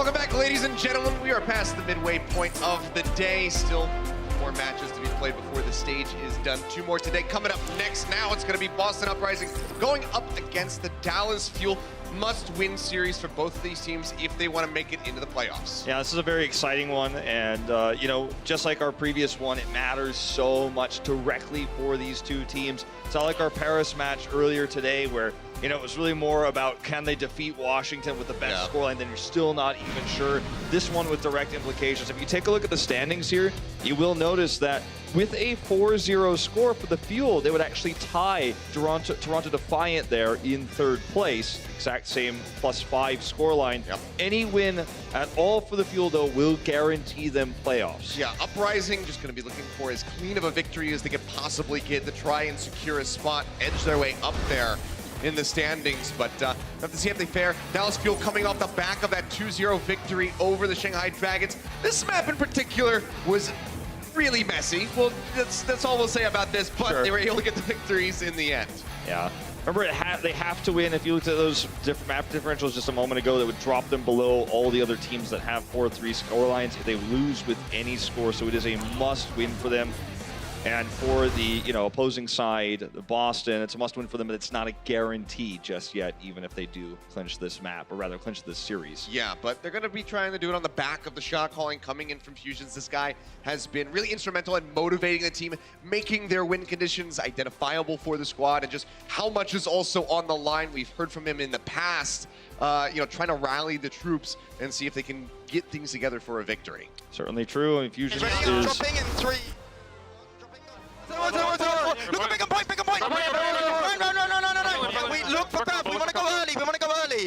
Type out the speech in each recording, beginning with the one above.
Welcome back, ladies and gentlemen. We are past the midway point of the day. Still more matches to be played before the stage is done. 2 more today. Coming up next now, it's going to be Boston Uprising going up against the Dallas Fuel. Must-win series for both of these teams if they want to make it into the playoffs. Yeah, this is a very exciting one, and you know, just like our previous one, it matters so much directly for these two teams. It's not like our Paris match earlier today where, you know, it was really more about can they defeat Washington with the best scoreline, then you're still not even sure. This one with direct implications. If you take a look at the standings here, you will notice that with a 4-0 score for the Fuel, they would actually tie Toronto Defiant there in 3rd place. Exact same +5 scoreline. Any win at all for the Fuel, though, will guarantee them playoffs. Yeah, Uprising just going to be looking for as clean of a victory as they could possibly get to try and secure a spot, edge their way up there in the standings, but have to see if they fare. Dallas Fuel coming off the back of that 2-0 victory over the Shanghai Dragons. This map in particular was really messy. Well, that's all we'll say about this, but they were able to get the victories in the end. Yeah. Remember, they have to win. If you looked at those map differentials just a moment ago, that would drop them below all the other teams that have 4-3 scorelines if they lose with any score. So it is a must-win for them. And for the opposing side, Boston, it's a must-win for them, but it's not a guarantee just yet, even if they do clinch this map, or rather clinch this series. Yeah, but they're going to be trying to do it on the back of the shot calling coming in from Fusions. This guy has been really instrumental in motivating the team, making their win conditions identifiable for the squad, and just how much is also on the line. We've heard from him in the past, trying to rally the troops and see if they can get things together for a victory. Certainly true. And Fusions is... Dropping in 3. Look at big and point, big and point! No. We look for grab, we want to go early,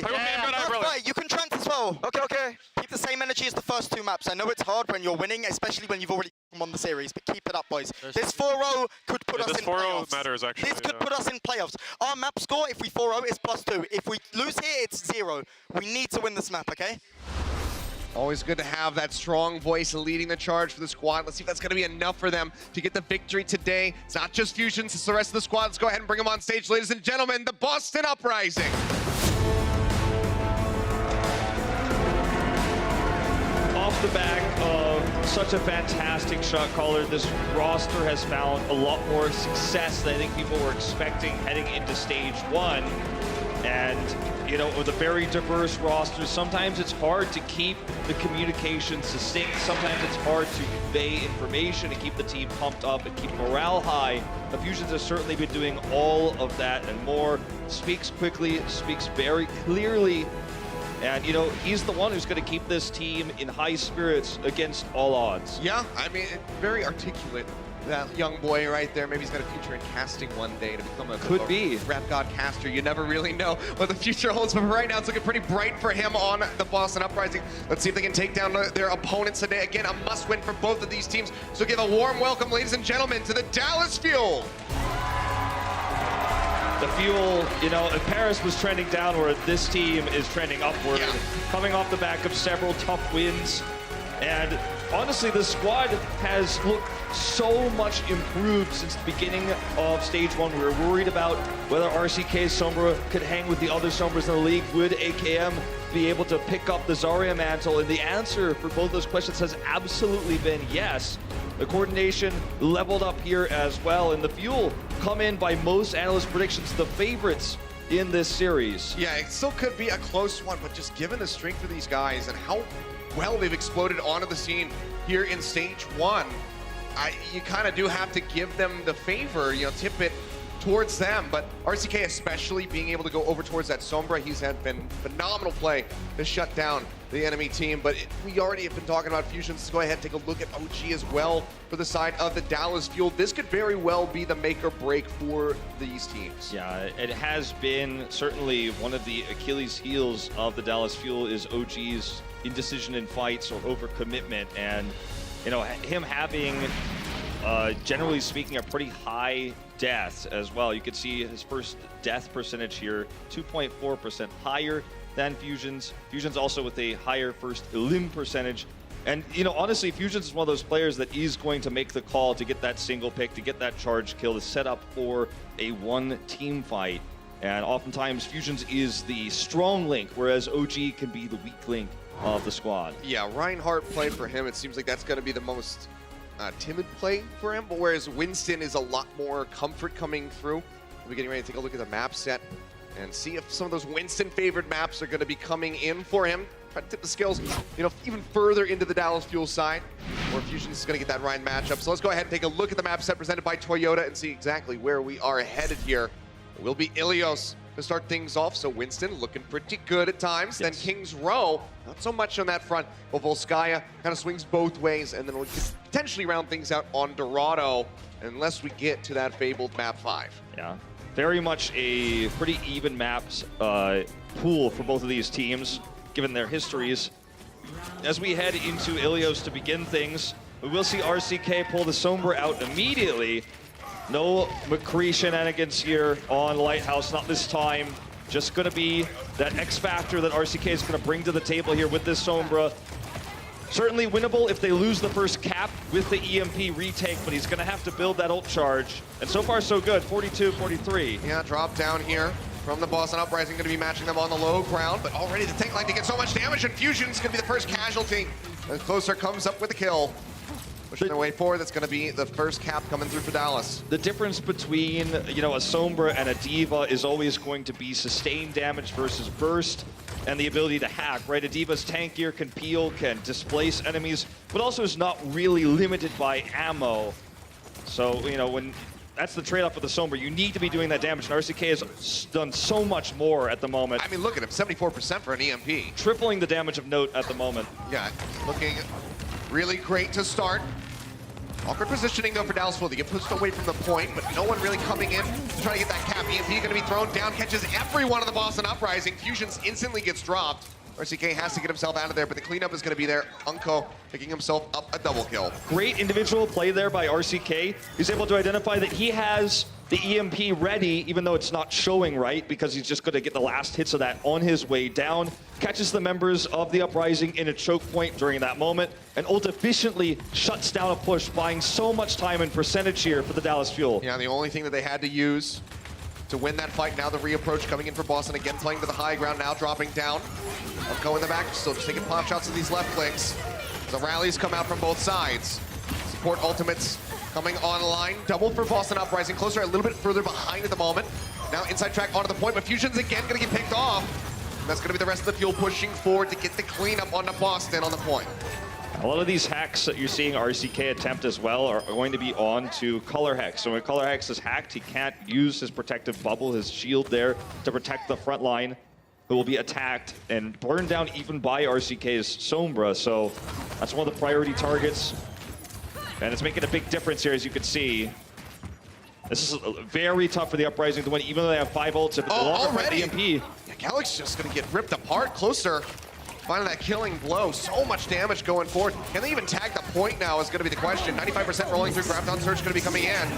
Right, you can trans as well. Okay. Keep the same energy as the first 2 maps. I know it's hard when you're winning, especially when you've already won the series, but keep it up, boys. This 4-0 could put us in playoffs. This 4-0 matters, actually. This could put us in playoffs. Our map score, if we 4-0, is +2. If we lose here, it's 0. We need to win this map, okay? Always good to have that strong voice leading the charge for the squad. Let's see if that's going to be enough for them to get the victory today. It's not just Fusions, it's the rest of the squad. Let's go ahead and bring them on stage, ladies and gentlemen, the Boston Uprising. Off the back of such a fantastic shot caller, this roster has found a lot more success than I think people were expecting heading into stage 1. And, with a very diverse roster, sometimes it's hard to keep the communication succinct. Sometimes it's hard to convey information and keep the team pumped up and keep morale high. The Fusions has certainly been doing all of that and more. Speaks quickly, speaks very clearly. And, he's the one who's going to keep this team in high spirits against all odds. Yeah, I mean, very articulate. That young boy right there, maybe he's got a future in casting one day to become a rap god caster. You never really know what the future holds, but right now it's looking pretty bright for him on the Boston Uprising. Let's see if they can take down their opponents today. Again, a must-win for both of these teams. So give a warm welcome, ladies and gentlemen, to the Dallas Fuel. The Fuel, if Paris was trending downward, this team is trending upward, coming off the back of several tough wins. And honestly, the squad has looked so much improved since the beginning of stage 1. We were worried about whether RCK's Sombra could hang with the other Sombras in the league. Would AKM be able to pick up the Zarya mantle? And the answer for both those questions has absolutely been yes. The coordination leveled up here as well, and the Fuel come in by most analyst predictions the favorites in this series. Yeah, it still could be a close one, but just given the strength of these guys and how well they've exploded onto the scene here in stage 1, you kind of do have to give them the favor, tip it towards them. But RCK especially being able to go over towards that Sombra, he's had been phenomenal play to shut down the enemy team. But we already have been talking about Fusions. Let's go ahead and take a look at OG as well for the side of the Dallas Fuel. This could very well be the make or break for these teams. Yeah, it has been certainly one of the Achilles heels of the Dallas Fuel is OG's indecision in fights or overcommitment, and him having generally speaking a pretty high death as well. You could see his first death percentage here, 2.4% higher than Fusions. Fusions also with a higher first elim percentage. And, honestly, Fusions is one of those players that is going to make the call to get that single pick, to get that charge kill, to set up for a one-team fight. And oftentimes, Fusions is the strong link, whereas OG can be the weak link of the squad. Yeah, Reinhardt play for him, it seems like that's going to be the most timid play for him, but whereas Winston is a lot more comfort coming through. We're getting ready to take a look at the map set and see if some of those Winston-favored maps are going to be coming in for him. Try to tip the scales, even further into the Dallas Fuel side, where Fusion's is going to get that Ryan matchup. So let's go ahead and take a look at the map set presented by Toyota and see exactly where we are headed here. It will be Ilios to start things off, so Winston looking pretty good at times. Yes. Then King's Row, not so much on that front, but Volskaya kind of swings both ways, and then we'll potentially round things out on Dorado, unless we get to that fabled map 5. Yeah, very much a pretty even maps pool for both of these teams, given their histories. As we head into Ilios to begin things, we will see RCK pull the Sombra out immediately. No McCree shenanigans here on Lighthouse, not this time. Just going to be that X factor that RCK is going to bring to the table here with this Sombra. Certainly winnable if they lose the first cap with the EMP retake, but he's going to have to build that ult charge. And so far, so good, 42-43. Yeah, drop down here from the Boston Uprising, going to be matching them on the low ground, but already the tank line to get so much damage, and Fusion's going to be the first casualty. As Closer comes up with a kill. Pushing their way forward, that's going to be the first cap coming through for Dallas. The difference between, a Sombra and a D.Va is always going to be sustained damage versus burst and the ability to hack, right? A D.Va's tankier, can peel, can displace enemies, but also is not really limited by ammo. So, when that's the trade-off with the Sombra, you need to be doing that damage, and RCK has done so much more at the moment. I mean, look at him, 74% for an EMP. Tripling the damage of note at the moment. Yeah, looking really great to start. Awkward positioning though for Dallas Fuel. They get pushed away from the point, but no one really coming in to try to get that cap. EMP going to be thrown down, catches every one of the Boston Uprising. Fusions instantly gets dropped. RCK has to get himself out of there, but the cleanup is going to be there. Unko picking himself up a double kill. Great individual play there by RCK. He's able to identify that he has the EMP ready, even though it's not showing right, because he's just going to get the last hits of that on his way down. Catches the members of the Uprising in a choke point during that moment, and ult efficiently shuts down a push, buying so much time and percentage here for the Dallas Fuel. Yeah, the only thing that they had to use to win that fight, now the reapproach coming in for Boston, again playing to the high ground, now dropping down. Unko in the back, still just taking pop shots of these left clicks. The rallies come out from both sides. Support ultimates coming online. Double for Boston Uprising. Closer a little bit further behind at the moment. Now inside track onto the point, but Fusion's again going to get picked off. And that's going to be the rest of the Fuel pushing forward to get the cleanup onto Boston on the point. A lot of these hacks that you're seeing RCK attempt as well are going to be on to Color Hex. So when Color Hex is hacked, he can't use his protective bubble, his shield there, to protect the front line, who will be attacked and burned down even by RCK's Sombra. So that's one of the priority targets. And it's making a big difference here, as you can see. This is very tough for the Uprising to win, even though they have 5 ults. If it's already? EMP. Yeah, Gallic's just going to get ripped apart. Closer finding that killing blow. So much damage going forward. Can they even tag the point now is going to be the question. 95% rolling through. Graviton Surge going to be coming in.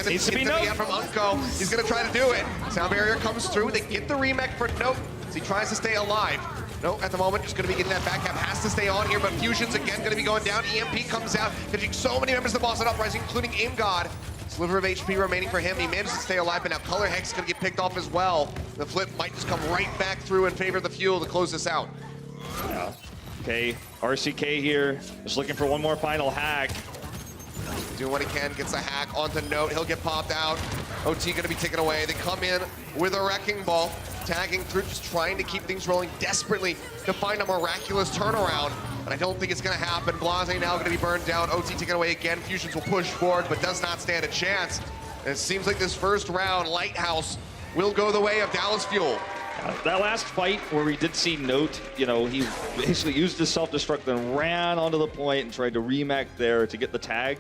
Needs to be Note. From Unko. He's going to try to do it. Sound barrier comes through. They get the remake for Note as he tries to stay alive. No, at the moment, just going to be getting that back cap. Has to stay on here, but Fusion's again going to be going down. EMP comes out, catching so many members of the Boston Uprising, including Aim God. Sliver of HP remaining for him. He manages to stay alive, but now Color Hex is going to get picked off as well. The flip might just come right back through in favor of the Fuel to close this out. Yeah. Okay, RCK here, just looking for one more final hack. Doing what he can, gets a hack onto Note. He'll get popped out. OT going to be taken away. They come in with a Wrecking Ball, tagging through, just trying to keep things rolling desperately to find a miraculous turnaround. But I don't think it's going to happen. Blase now going to be burned down. OT taken away again. Fusions will push forward, but does not stand a chance. And it seems like this first round, Lighthouse will go the way of Dallas Fuel. That last fight where we did see Note, he basically used his self-destruct and ran onto the point and tried to remake there to get the tag.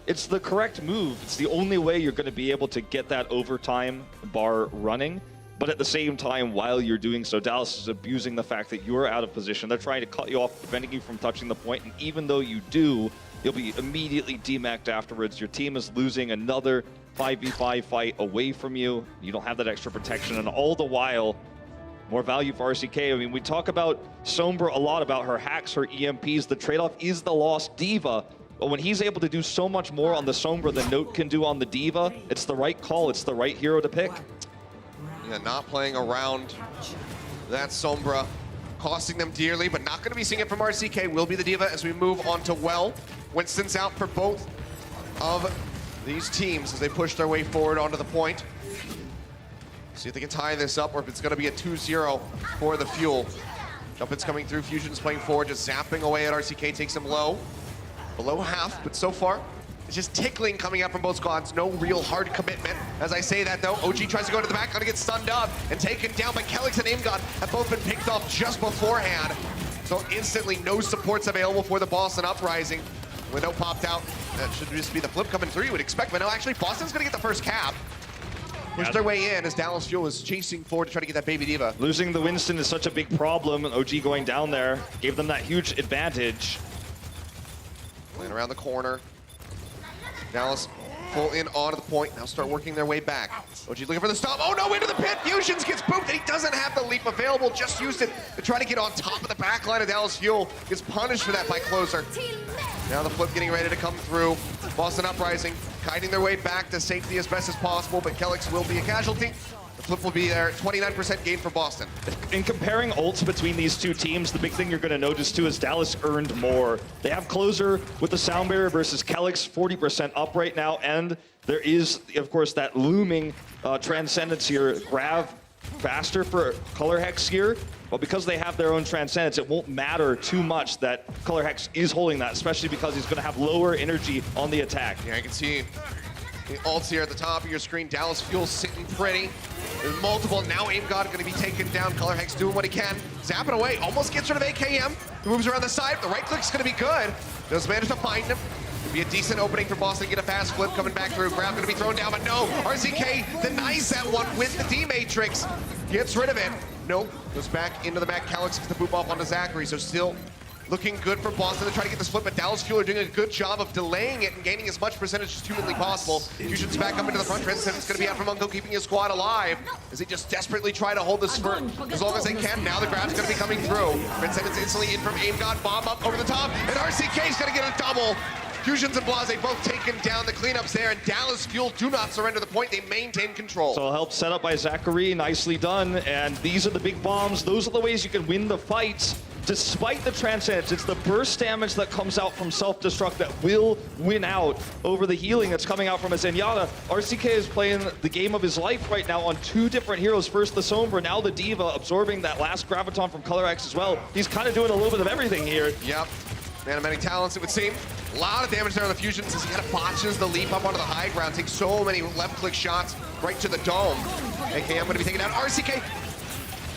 It's the correct move. It's the only way you're going to be able to get that overtime bar running. But at the same time, while you're doing so, Dallas is abusing the fact that you're out of position. They're trying to cut you off, preventing you from touching the point. And even though you do, you'll be immediately demacked afterwards. Your team is losing another 5v5 fight away from you. You don't have that extra protection. And all the while, more value for RCK. I mean, we talk about Sombra a lot, about her hacks, her EMPs. The trade-off is the lost D.Va. But when he's able to do so much more on the Sombra than Note can do on the D.Va, it's the right call. It's the right hero to pick. Yeah, not playing around that Sombra costing them dearly, but not going to be seeing it from RCK. Will be the Diva as we move on to Well. Winston's out for both of these teams as they push their way forward onto the point. See if they can tie this up or if it's going to be a 2-0 for the Fuel. Jumpin's coming through, Fusion's playing forward, just zapping away at RCK, takes him low. Below half, but so far, it's just tickling coming out from both squads. No real hard commitment. As I say that though, OG tries to go to the back, gonna get stunned up and taken down, but Kelix and AimGod have both been picked off just beforehand. So instantly no supports available for the Boston Uprising. Window popped out. That should just be the flip coming through, you would expect, but no, actually Boston's gonna get the first cap. Pushed their way in as Dallas Fuel is chasing forward to try to get that baby Diva. Losing the Winston is such a big problem, and OG going down there gave them that huge advantage. Playing around the corner. Dallas full in onto the point. Now start working their way back. OG looking for the stop. Oh no, into the pit. Fusions gets booped, and he doesn't have the leap available. Just used it to try to get on top of the back line of Dallas Fuel. Gets punished for that by Closer. Now the flip getting ready to come through. Boston Uprising guiding their way back to safety as best as possible, but Kelix will be a casualty. The flip will be there. 29% gain for Boston. In comparing ults between these two teams, the big thing you're going to notice too is Dallas earned more. They have Closer with the sound barrier versus Kelix 40% up right now, and there is, of course, that looming Transcendence here. Grab faster for Color Hex here, but because they have their own Transcendence, it won't matter too much that Color Hex is holding that, especially because he's going to have lower energy on the attack. Yeah, I can see the ults here at the top of your screen. Dallas Fuel sitting pretty. There's multiple. Now AimGod going to be taken down. Color Hex doing what he can. Zapping away. Almost gets rid of AKM. Moves around the side. The right click's going to be good. Does manage to find him. It'd be a decent opening for Boston to get a fast flip coming back through. Grab going to be thrown down, but no. RCK denies that one with the D-Matrix. Gets rid of it. Nope. Goes back into the back. Calix gets the boop off onto Zachary. So still looking good for Boston to try to get this flip, but Dallas Fuel are doing a good job of delaying it and gaining as much percentage as humanly possible. Fusion's back up into the front. Transcendence going to be out from Uncle, keeping his squad alive as they just desperately try to hold this for as long as they can. Now the grab's going to be coming through. Transcendence instantly in from AimGod, bomb up over the top, and RCK's going to get a double. Fusions and Blase both taken down. The cleanups there, and Dallas Fuel do not surrender the point. They maintain control. So help set up by Zachary, nicely done. And these are the big bombs. Those are the ways you can win the fights. Despite the Transcendence, it's the burst damage that comes out from self-destruct that will win out over the healing that's coming out from a Zenyatta. RCK is playing the game of his life right now on two different heroes. First the Sombra, now the Diva, absorbing that last Graviton from Color X as well. He's kind of doing a little bit of everything here. Yep. Man of many talents, it would seem. A lot of damage there on the Fusions as he kind of botches the leap up onto the high ground. Takes so many left-click shots right to the dome. AKM going to be taking down RCK.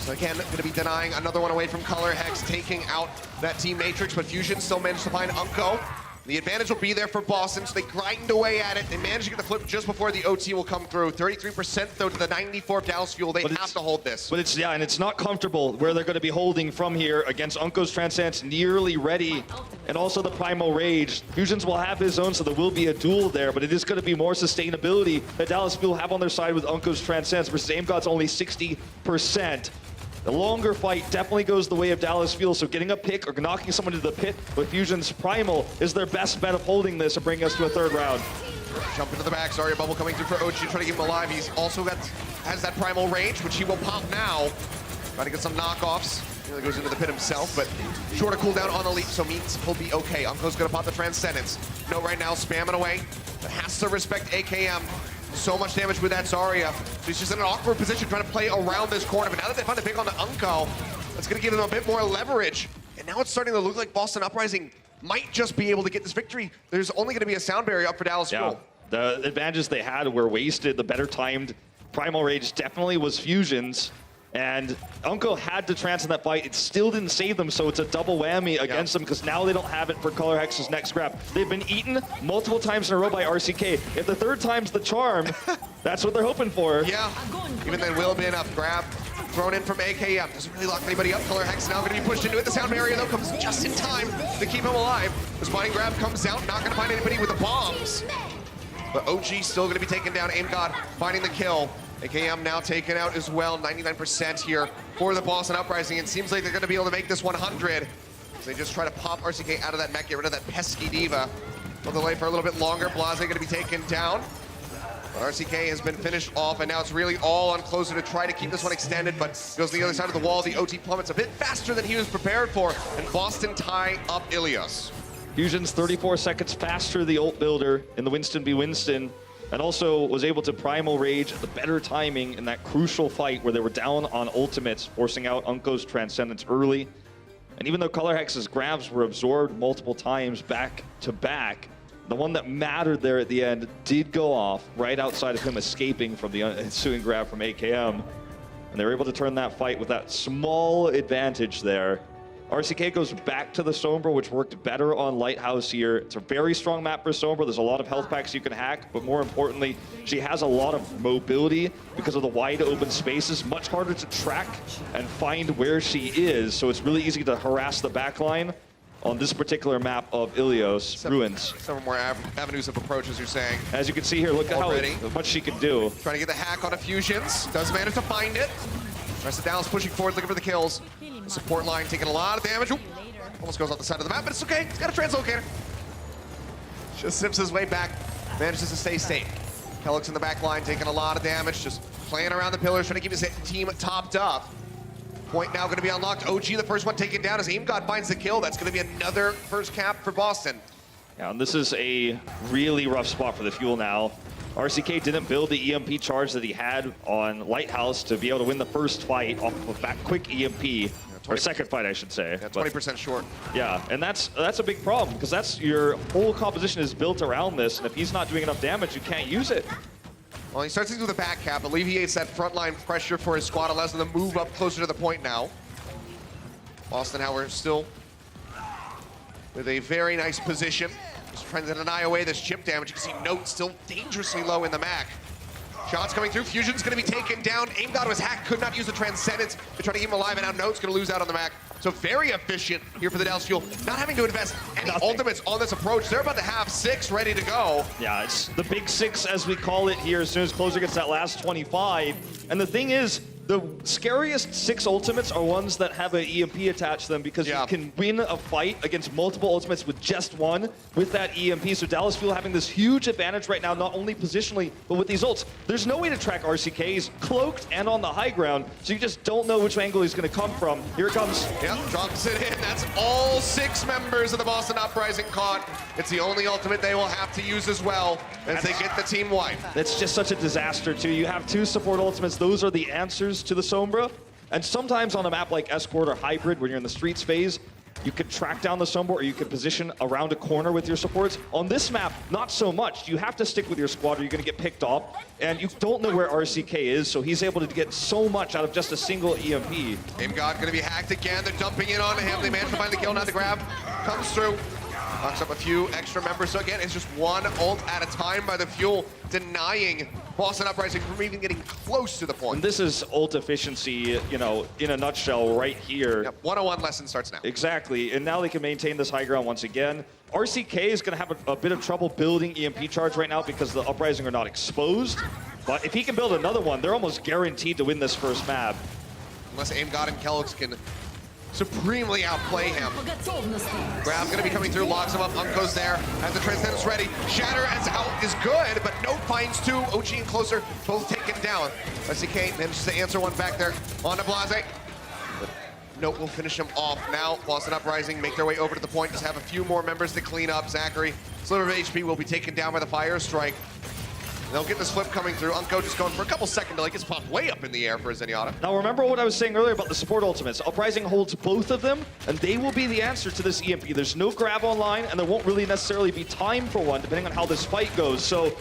So again, going to be denying another one away from Color Hex, taking out that Team Matrix, but Fusion still managed to find Unko. The advantage will be there for Boston, so they grind away at it. They manage to get the flip just before the OT will come through. 33% though to the 94 of Dallas Fuel. They have to hold this. But it's, yeah, and it's not comfortable where they're going to be holding from here against Unko's Transcendence, nearly ready. And also the Primal Rage. Fusions will have his own, so there will be a duel there, but it is going to be more sustainability that Dallas Fuel have on their side with Unko's Transcendence versus AimGod's only 60%. The longer fight definitely goes the way of Dallas Fuel, so getting a pick or knocking someone into the pit with Fusion's Primal is their best bet of holding this and bringing us to a third round. Jump into the back, sorry, a bubble coming through for OG, trying to keep him alive. He's also has that Primal Range, which he will pop now. Trying to get some knockoffs. He goes into the pit himself, but shorter cooldown on the leap, so means he'll be okay. Unko's gonna pop the Transcendence. No, right now, spamming away, but has to respect AKM. So much damage with that Zarya. So he's just in an awkward position trying to play around this corner. But now that they find a pick on the Unko, that's going to give them a bit more leverage. And now it's starting to look like Boston Uprising might just be able to get this victory. There's only going to be a sound barrier up for Dallas Fuel. The advantages they had were wasted. The better timed Primal Rage definitely was Fusion's. And Unko had to trance in that fight. It still didn't save them, so it's a double whammy against them because now they don't have it for Color Hex's next grab. They've been eaten multiple times in a row by RCK. If the third time's the charm, that's what they're hoping for. Yeah, even then will be enough. Grab thrown in from AKM. Doesn't really lock anybody up. Color Hex now going to be pushed into it. The sound barrier, though, comes just in time to keep him alive. The spine grab comes out, not going to find anybody with the bombs. But OG still going to be taken down. AimGod finding the kill. AKM now taken out as well, 99% here for the Boston Uprising. It seems like they're going to be able to make this 100. They just try to pop RCK out of that mech, get rid of that pesky Diva. Will delay for a little bit longer. Blase going to be taken down. RCK has been finished off, and now it's really all on Closer to try to keep this one extended, but goes to the other side of the wall. The OT plummets a bit faster than he was prepared for, and Boston tie up Ilios. Fusion's 34 seconds faster, the ult builder in the Winston v Winston, and also was able to Primal Rage at the better timing in that crucial fight where they were down on ultimates, forcing out Unko's Transcendence early. And even though Color Hex's grabs were absorbed multiple times back to back, the one that mattered there at the end did go off right outside of him escaping from the ensuing grab from AKM. And they were able to turn that fight with that small advantage there. RCK goes back to the Sombra, which worked better on Lighthouse here. It's a very strong map for Sombra. There's a lot of health packs you can hack, but more importantly, she has a lot of mobility because of the wide open spaces. Much harder to track and find where she is, so it's really easy to harass the backline on this particular map of Ilios Ruins. Some more avenues of approach, as you're saying. As you can see here, look at how much she can do. Trying to get the hack on a Fusions. Does manage to find it. Rest of Dallas pushing forward, looking for the kills. The support line taking a lot of damage. Ooh, almost goes off the side of the map, but it's okay. He's got a translocator. Just zips his way back. Manages to stay safe. Kellog's in the back line taking a lot of damage. Just playing around the pillars, trying to keep his team topped up. Point now going to be unlocked. OG, the first one taken down as AimGod finds the kill. That's going to be another first cap for Boston. Yeah, and this is a really rough spot for the Fuel now. RCK didn't build the EMP charge that he had on Lighthouse to be able to win the first fight off of that quick EMP. Or second fight, I should say. Yeah, 20% short. Yeah, and that's a big problem because that's your whole composition is built around this, and if he's not doing enough damage, you can't use it. Well, he starts things with a back cap, alleviates that frontline pressure for his squad, allows them to move up closer to the point now. Boston, however, still with a very nice position. Just trying to deny away this chip damage. You can see Note still dangerously low in the Mac. Shots coming through. Fusion's going to be taken down. AimGod was hacked. Could not use the Transcendence to try to keep him alive, and now Note's going to lose out on the Mac. So very efficient here for the Dallas Fuel. Not having to invest any ultimates on this approach. They're about to have 6 ready to go. Yeah, it's the big 6 as we call it here as soon as Closer gets that last 25. And the thing is, the scariest 6 ultimates are ones that have an EMP attached to them because you can win a fight against multiple ultimates with just one with that EMP. So Dallas Fuel having this huge advantage right now, not only positionally, but with these ults. There's no way to track RCK. He's cloaked and on the high ground, so you just don't know which angle he's going to come from. Here it comes. Yep, drops it in. That's all 6 members of the Boston Uprising caught. It's the only ultimate they will have to use as well as they get the team wiped. It's just such a disaster, too. You have 2 support ultimates. Those are the answers to the Sombra. And sometimes on a map like Escort or Hybrid, when you're in the streets phase, you could track down the Sombra or you could position around a corner with your supports. On this map, not so much. You have to stick with your squad or you're going to get picked off. And you don't know where RCK is, so he's able to get so much out of just a single EMP. AimGod going to be hacked again. They're dumping in on him. They managed to find the kill, not the grab. Comes through. Knocks up a few extra members. So again, it's just one ult at a time by the Fuel, denying Boston Uprising from even getting close to the point. And this is ult efficiency, you know, in a nutshell right here. Yep, 101 lesson starts now. Exactly, and now they can maintain this high ground once again. RCK is going to have a bit of trouble building EMP charge right now because the Uprising are not exposed. But if he can build another one, they're almost guaranteed to win this first map. Unless AimGod and Kellog's can supremely outplay him. Grab's gonna be coming through, locks him up, Unko's there, has the Transcendence ready. Shatter as out is good, but Note finds 2, OG and Closer, both taken down. RCK manages to answer one back there on to Blase. Note will finish him off now. Boston Uprising make their way over to the point, just have a few more members to clean up. Zachary, sliver of HP will be taken down by the Fire Strike. They'll get this flip coming through. Unko just going for a couple seconds, like it's popped way up in the air for Zenyatta. Now remember what I was saying earlier about the support ultimates. Uprising holds both of them, and they will be the answer to this EMP. There's no grab online, and there won't really necessarily be time for one, depending on how this fight goes. So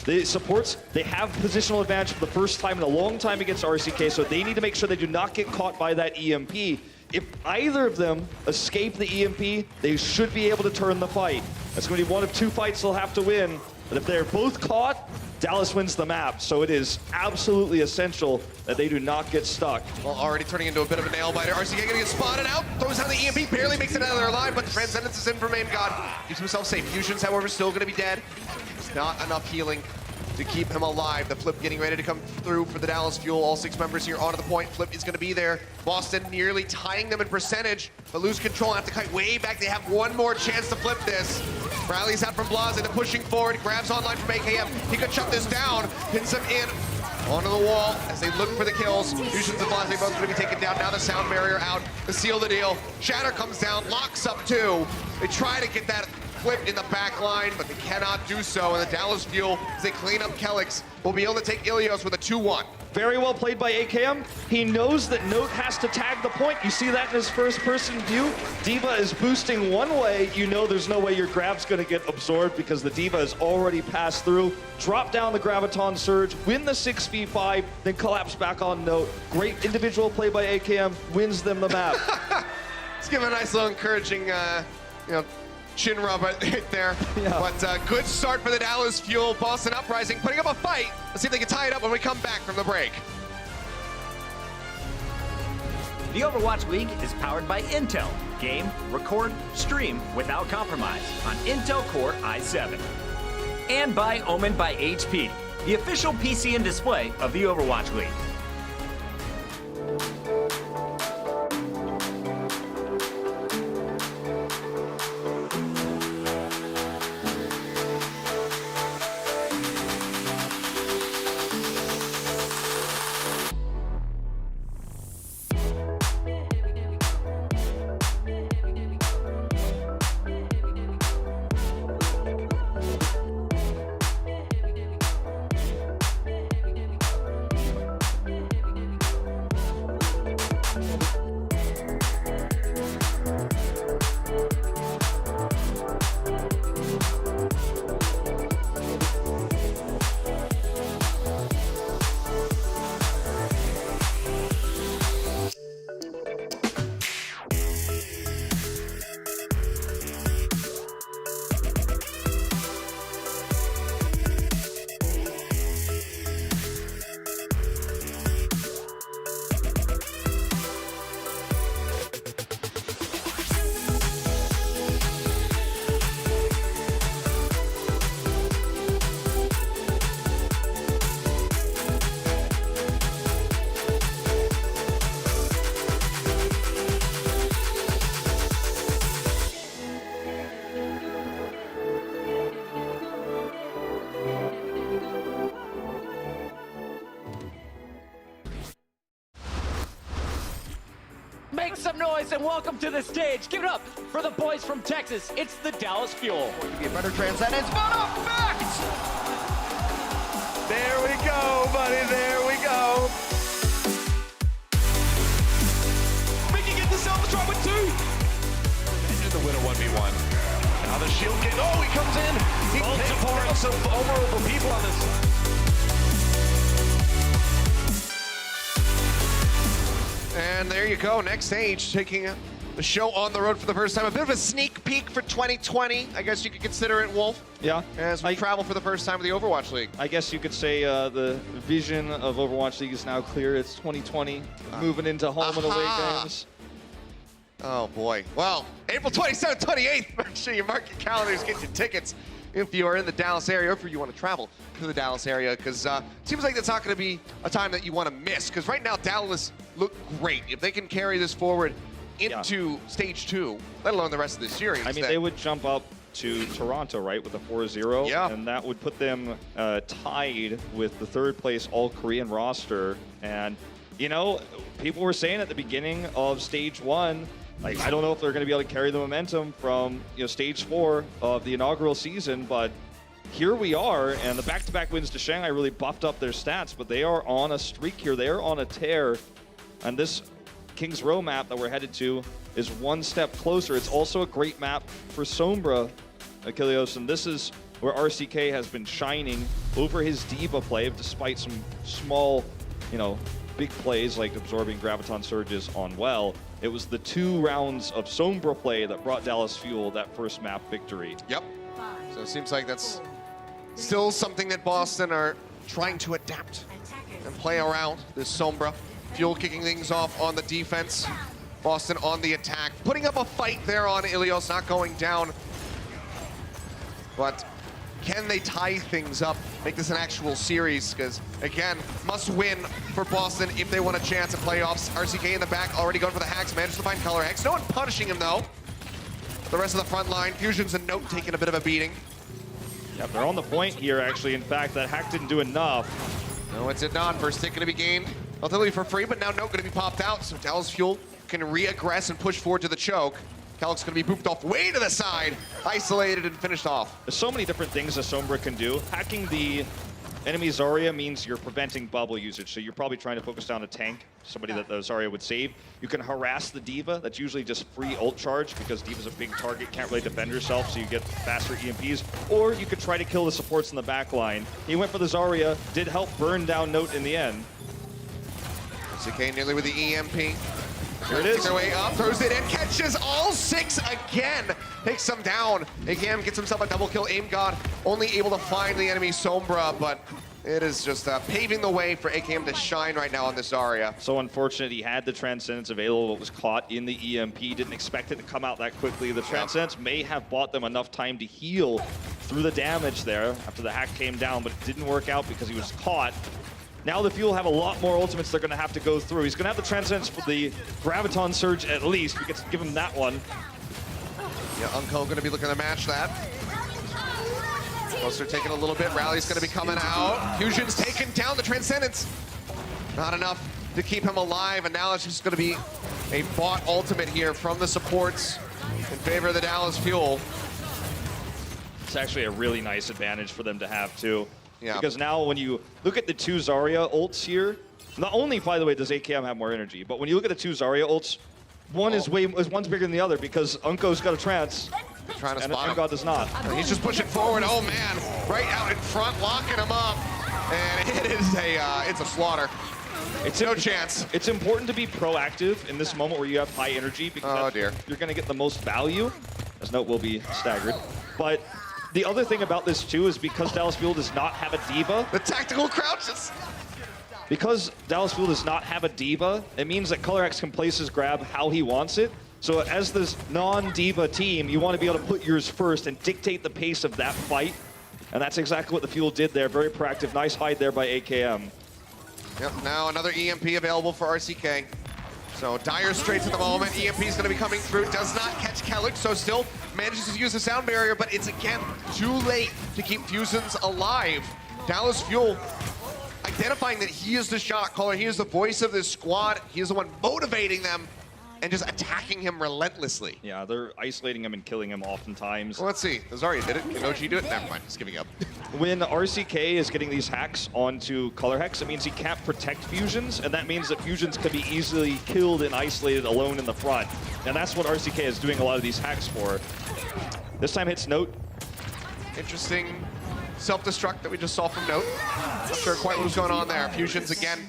the supports, they have positional advantage for the first time in a long time against RCK, so they need to make sure they do not get caught by that EMP. If either of them escape the EMP, they should be able to turn the fight. That's going to be one of 2 fights they'll have to win. But if they're both caught, Dallas wins the map, so it is absolutely essential that they do not get stuck. Well, already turning into a bit of a nail-biter. RCK gonna get spotted out, throws down the EMP, barely makes it out of there alive, but the Transcendence is in from AimGod. Keeps himself safe. Fusion's, however, still gonna be dead. It's not enough healing to keep him alive. The flip getting ready to come through for the Dallas Fuel. All 6 members here onto the point. Flip is gonna be there. Boston nearly tying them in percentage, but lose control, have to kite way back. They have one more chance to flip this. Rallies out from Blaz into pushing forward, grabs online from AKM. He could shut this down, pins him in onto the wall as they look for the kills. Fusions and Blaz, both going to be taken down. Now the sound barrier out to seal the deal. Shatter comes down, locks up two. They try to get that flip in the back line, but they cannot do so. And the Dallas Fuel, as they clean up Kelix, will be able to take Ilios with a 2-1. Very well played by AKM. He knows that Note has to tag the point. You see that in his first-person view. D.Va is boosting one way. You know there's no way your grab's going to get absorbed because the D.Va has already passed through. Drop down the Graviton Surge, win the 6v5, then collapse back on Note. Great individual play by AKM, wins them the map. Let's give him a nice little encouraging, chin rub right there. Yeah. But good start for the Dallas Fuel. Boston Uprising putting up a fight. Let's see if they can tie it up when we come back from the break. The Overwatch League is powered by Intel. Game, record, stream without compromise on Intel Core i7. And by Omen by HP, the official PC and display of the Overwatch League. Make some noise and welcome to the stage. Give it up for the boys from Texas. It's the Dallas Fuel. Going to be a better transcendence, but effect! There we go, buddy, there we go. Making it to Salvatron with 2. Into the winner 1v1. Now the shield get, oh, he comes in. He supporting some over people on this. And there you go, next stage, taking the show on the road for the first time. A bit of a sneak peek for 2020, I guess you could consider it, Wolf. Yeah. As we travel for the first time with the Overwatch League. I guess you could say the vision of Overwatch League is now clear. It's 2020, moving into home and away games. Oh boy. Well, April 27th, 28th, make sure you mark your calendars, get your tickets if you are in the Dallas area or if you want to travel to the Dallas area, because it seems like that's not going to be a time that you want to miss, because right now Dallas look great. If they can carry this forward into stage 2, let alone the rest of the series. I mean, they would jump up to Toronto, right, with a 4-0, yeah, and that would put them tied with the third place all-Korean roster. And, you know, people were saying at the beginning of stage 1, like, I don't know if they're going to be able to carry the momentum from, stage 4 of the inaugural season, but here we are, and the back-to-back wins to Shanghai really buffed up their stats, but they are on a streak here. They are on a tear, and this Kings Row map that we're headed to is one step closer. It's also a great map for Sombra, Ilios, and this is where RCK has been shining over his D.Va play, despite some small, big plays like absorbing Graviton Surges on Well. It was the 2 rounds of Sombra play that brought Dallas Fuel that first map victory. Yep. So it seems like that's still something that Boston are trying to adapt and play around, this Sombra. Fuel kicking things off on the defense. Boston on the attack. Putting up a fight there on Ilios, not going down. But can they tie things up, make this an actual series? Because, again, must win for Boston if they want a chance at playoffs. RCK in the back, already going for the hacks, managed to find Color Hex. No one punishing him, though. The rest of the front line, Fusions and Note taking a bit of a beating. Yeah, they're on the point here, actually. In fact, that hack didn't do enough. No, it did not. First hit going to be gained ultimately for free, but now Note going to be popped out, so Dallas Fuel can re-aggress and push forward to the choke. Calyx going to be booped off way to the side, isolated and finished off. There's so many different things a Sombra can do. Hacking the enemy Zarya means you're preventing bubble usage, so you're probably trying to focus down a tank, somebody that the Zarya would save. You can harass the D.Va, that's usually just free ult charge because D.Va's a big target, can't really defend herself, so you get faster EMPs. Or you could try to kill the supports in the back line. He went for the Zarya, did help burn down Note in the end. CK nearly with the EMP. Here it is. Their way up, throws it in, catches all 6 again. Takes them down. AKM gets himself a double kill. Aim God only able to find the enemy Sombra, but it is just paving the way for AKM to shine right now on this Zarya. So unfortunate, he had the Transcendence available, but was caught in the EMP. Didn't expect it to come out that quickly. The Transcendence may have bought them enough time to heal through the damage there after the hack came down, but it didn't work out because he was caught. Now the Fuel have a lot more ultimates they're going to have to go through. He's going to have the Transcendence for the Graviton Surge at least. We get to give him that one. Yeah, Unco going to be looking to match that. Closer taking a little bit. Rally's going to be coming out. Fusion's taking down the Transcendence. Not enough to keep him alive, and now it's just going to be a bought ultimate here from the supports in favor of the Dallas Fuel. It's actually a really nice advantage for them to have, too. Yeah. Because now when you look at the 2 Zarya ults here, not only, by the way, does AKM have more energy, but when you look at the 2 Zarya ults, one's bigger than the other because Unco's got a trance, Trying to and spot him. God does not. He's just pushing forward. Oh man, right out in front, locking him up, and it is it's a slaughter. It's no chance. It's important to be proactive in this moment where you have high energy because you're going to get the most value, as Note will be staggered. But the other thing about this too is because Dallas Fuel does not have a D.Va. The tactical crouches. Because Dallas Fuel does not have a D.Va, it means that ColorX can place his grab how he wants it. So as this non-D.Va team, you want to be able to put yours first and dictate the pace of that fight. And that's exactly what the Fuel did there. Very proactive. Nice hide there by AKM. Yep, now another EMP available for RCK. So Dire Straits at the moment. EMP is going to be coming through. Does not catch Calyx, so still manages to use the sound barrier, but it's again too late to keep Fusions alive. Dallas Fuel identifying that he is the shot caller. He is the voice of this squad. He is the one motivating them and just attacking him relentlessly. Yeah, they're isolating him and killing him oftentimes. Well, let's see. Zarya did it. Can OG do it? Never mind. He's giving up. When RCK is getting these hacks onto Color Hex, it means he can't protect Fusions, and that means that Fusions can be easily killed and isolated alone in the front. And that's what RCK is doing a lot of these hacks for. This time hits Note. Interesting self-destruct that we just saw from Note. Not sure quite what was going on there. Fusions again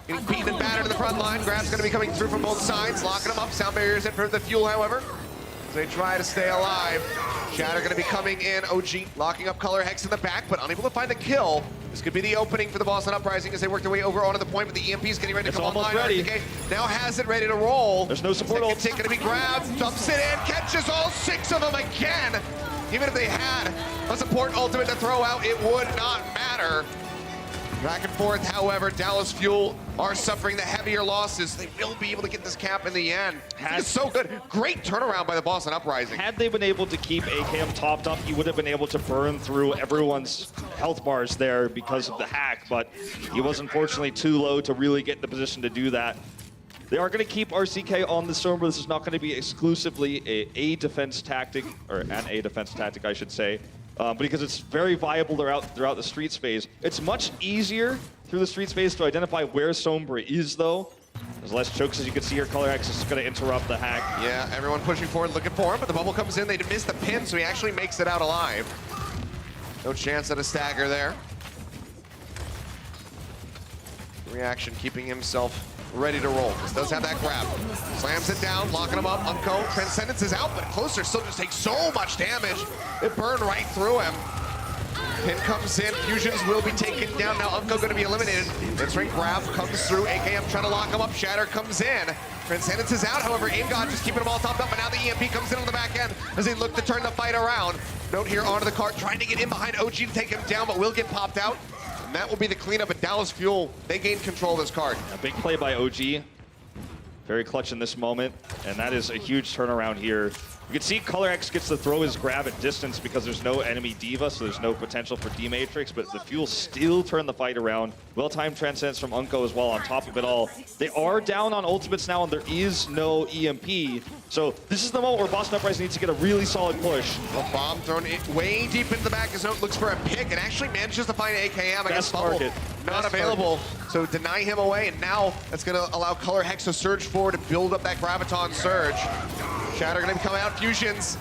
getting beaten and battered in the front line. Grab's going to be coming through from both sides, locking them up. Sound barriers in for the Fuel, however, as they try to stay alive. Shatter going to be coming in. OG locking up Color Hex in the back, but unable to find the kill. This could be the opening for the Boston Uprising as they work their way over onto the point, but the EMP is getting ready to come online. Ready. RTK now has it ready to roll. There's no support ult. Second going to be grabbed, dumps it in, catches all 6 of them again. Even if they had a support ultimate to throw out, it would not matter. Back and forth, however, Dallas Fuel are suffering the heavier losses. They will be able to get this cap in the end. It's so good. Great turnaround by the Boston Uprising. Had they been able to keep AKM topped up, he would have been able to burn through everyone's health bars there because of the hack, but he was unfortunately too low to really get in the position to do that. They are going to keep RCK on the server. This is not going to be exclusively a defense tactic, or an A defense tactic, I should say. Because it's very viable throughout the streets phase. It's much easier through the streets phase to identify where Sombra is, though. There's less chokes, as you can see here. Color X is going to interrupt the hack. Yeah, everyone pushing forward, looking for him, but the bubble comes in. They miss the pin, so he actually makes it out alive. No chance at a stagger there. Reaction keeping himself ready to roll. This does have that grab. Slams it down, locking him up. Unco, Transcendence is out, but Closer still just takes so much damage. It burned right through him. Pin comes in, Fusions will be taken down. Now Unco going to be eliminated. Mid-range grab comes through, AKM trying to lock him up. Shatter comes in. Transcendence is out, however, Aim God just keeping them all topped up, but now the EMP comes in on the back end as they look to turn the fight around. Note here onto the cart, trying to get in behind OG to take him down, but will get popped out. And that will be the cleanup at Dallas Fuel. They gain control of this card. A big play by OG. Very clutch in this moment, and that is a huge turnaround here. You can see ColorX gets to throw his grab at distance because there's no enemy diva, so there's no potential for D-Matrix, but the Fuel still turn the fight around. Well-timed transcendence from Unko as well on top of it all. They are down on ultimates now, and there is no EMP. So this is the moment where Boston Uprising needs to get a really solid push. A bomb thrown way deep into the back. His note looks for a pick and actually manages to find AKM. I guess Bubble not available, so deny him away, and now that's going to allow Color Hex to surge forward to build up that Graviton surge. Shatter going to come out, Fusions.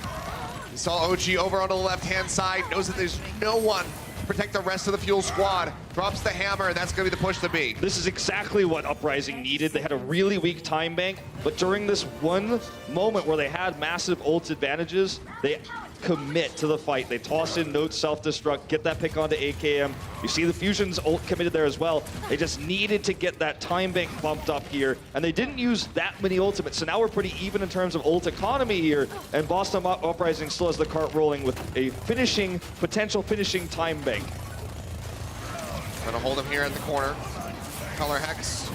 You saw OG over on the left-hand side, knows that there's no one to protect the rest of the Fuel squad. Drops the hammer, and that's going to be the push to B. This is exactly what Uprising needed. They had a really weak time bank, but during this one moment where they had massive ult advantages, they commit to the fight. They toss in Note self-destruct, get that pick onto AKM. You see the Fusion's ult committed there as well. They just needed to get that time bank bumped up here, and they didn't use that many ultimates. So now we're pretty even in terms of ult economy here, and Boston Uprising still has the cart rolling with a potential finishing time bank. Gonna hold him here at the corner. Color Hex,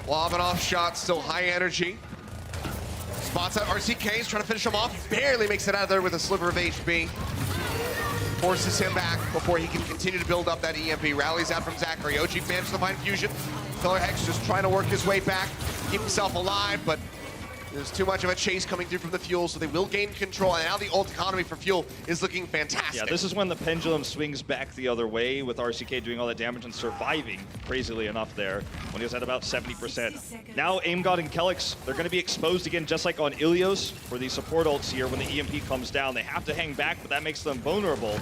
lobbing off shots, still high energy. Spots out RCK's trying to finish him off. Barely makes it out of there with a sliver of HP. Forces him back before he can continue to build up that EMP. Rallies out from Zachary. OG manages to find Fusion. Color Hex just trying to work his way back, keep himself alive, but there's too much of a chase coming through from the Fuel, so they will gain control. And now the ult economy for Fuel is looking fantastic. Yeah, this is when the pendulum swings back the other way with RCK doing all that damage and surviving, crazily enough there, when he was at about 70%. Now AimGod and Kelix, they're going to be exposed again, just like on Ilios, for these support ults here. When the EMP comes down, they have to hang back, but that makes them vulnerable.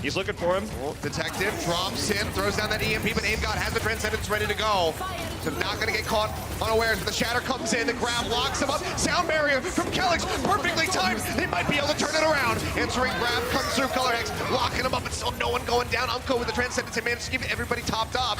He's looking for him. Well, Detective drops in, throws down that EMP, but AimGod has the Transcendence ready to go. So not gonna get caught unawares, but the Shatter comes in, the grab locks him up. Sound barrier from Kelix, perfectly timed. They might be able to turn it around. Answering grab comes through, Color Hex locking him up, but still no one going down. Unko with the Transcendence, they managed to keep everybody topped up.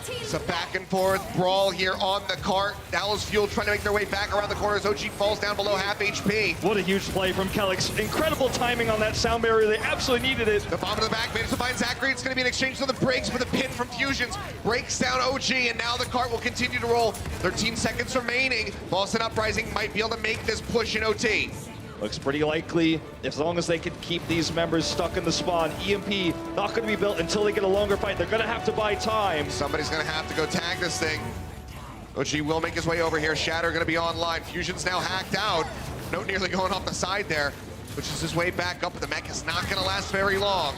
It's a back and forth brawl here on the cart. Dallas Fuel trying to make their way back around the corner as OG falls down below half HP. What a huge play from Kelix. Incredible timing on that sound barrier. They absolutely needed it. The bomb to the back, manages to find Zachary. It's going to be an exchange for the breaks, but the pin from Fusions breaks down OG, and now the cart will continue to roll. 13 seconds remaining. Boston Uprising might be able to make this push in OT. Looks pretty likely, as long as they can keep these members stuck in the spawn. EMP not going to be built until they get a longer fight. They're going to have to buy time. Somebody's going to have to go tag this thing. OG will make his way over here. Shatter going to be online. Fusion's now hacked out. Note nearly going off the side there, which is his way back up, but the mech is not going to last very long.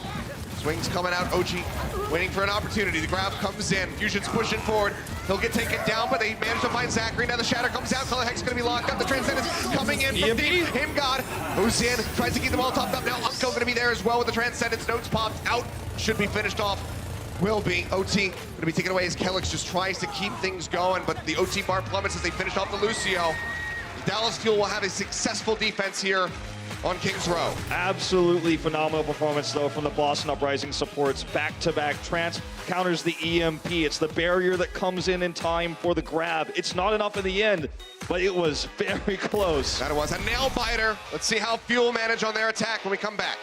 Swings coming out, OG waiting for an opportunity. The grab comes in, Fusion's pushing forward. He'll get taken down, but they manage to find Zachary. Now the Shatter comes out, Color Hex is going to be locked up. The Transcendence coming in from deep. AimGod moves in, tries to keep them all topped up. Now Unko going to be there as well with the Transcendence. Notes popped out, should be finished off. Will be. OT going to be taken away as Kelix just tries to keep things going, but the OT bar plummets as they finish off the Lucio. Dallas Fuel will have a successful defense here on Kings Row. Absolutely phenomenal performance, though, from the Boston Uprising supports. Back-to-back Trance counters the EMP. It's the barrier that comes in time for the grab. It's not enough in the end, but it was very close. That was a nail-biter. Let's see how Fuel manage on their attack when we come back.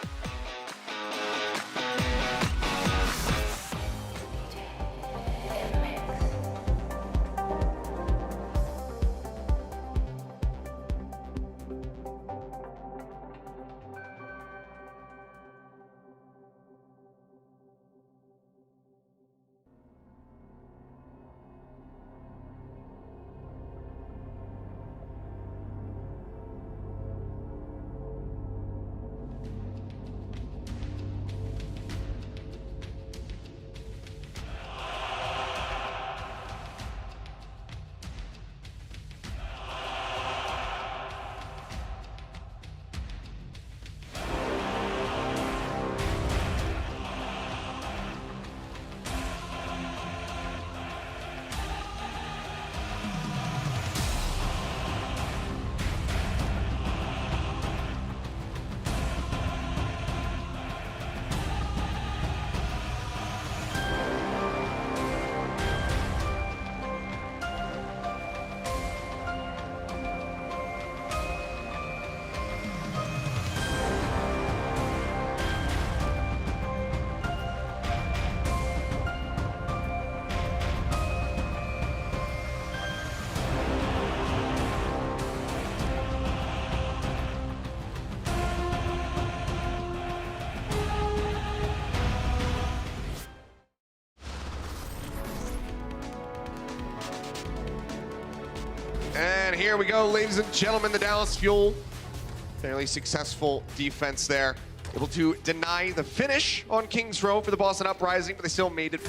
here we go, ladies and gentlemen. The Dallas Fuel, fairly successful defense there. Able to deny the finish on Kings Row for the Boston Uprising, but they still made it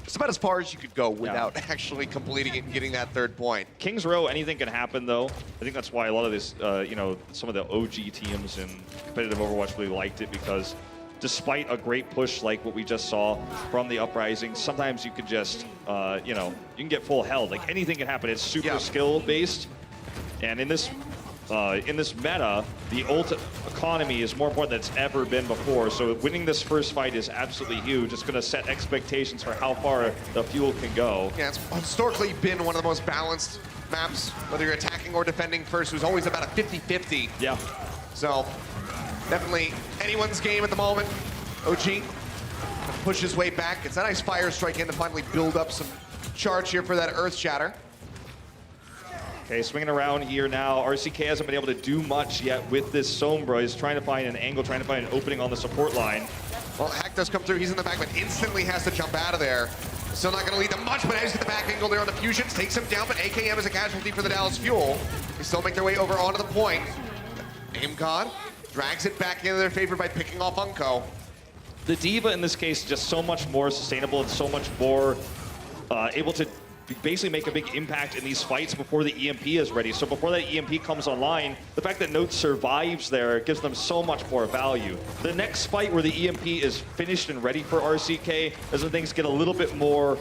just about as far as you could go without actually completing it and getting that third point. Kings Row, anything can happen though. I think that's why a lot of this, you know, some of the OG teams in competitive Overwatch really liked it, because despite a great push like what we just saw from the Uprising, sometimes you could just, you know, you can get full held. Like anything can happen. It's super skill based, and in this meta, the ult economy is more important than it's ever been before. So winning this first fight is absolutely huge. It's going to set expectations for how far the Fuel can go. Yeah, it's historically been one of the most balanced maps, whether you're attacking or defending first. It was always about a 50-50. Yeah. So definitely anyone's game at the moment. OG push his way back. It's a nice fire strike in to finally build up some charge here for that Earth Shatter. Okay, swinging around here now. RCK hasn't been able to do much yet with this Sombra. He's trying to find an angle, trying to find an opening on the support line. Well, Hack does come through. He's in the back, but instantly has to jump out of there. Still not going to lead them much, but as the back angle there on the Fusions, takes him down, but AKM is a casualty for the Dallas Fuel. They still make their way over onto the point. Aim God drags it back into their favor by picking off Unko. The Diva in this case is just so much more sustainable and so much more able to basically make a big impact in these fights before the EMP is ready. So before that EMP comes online, the fact that Note survives there gives them so much more value. The next fight where the EMP is finished and ready for RCK is when things get a little bit more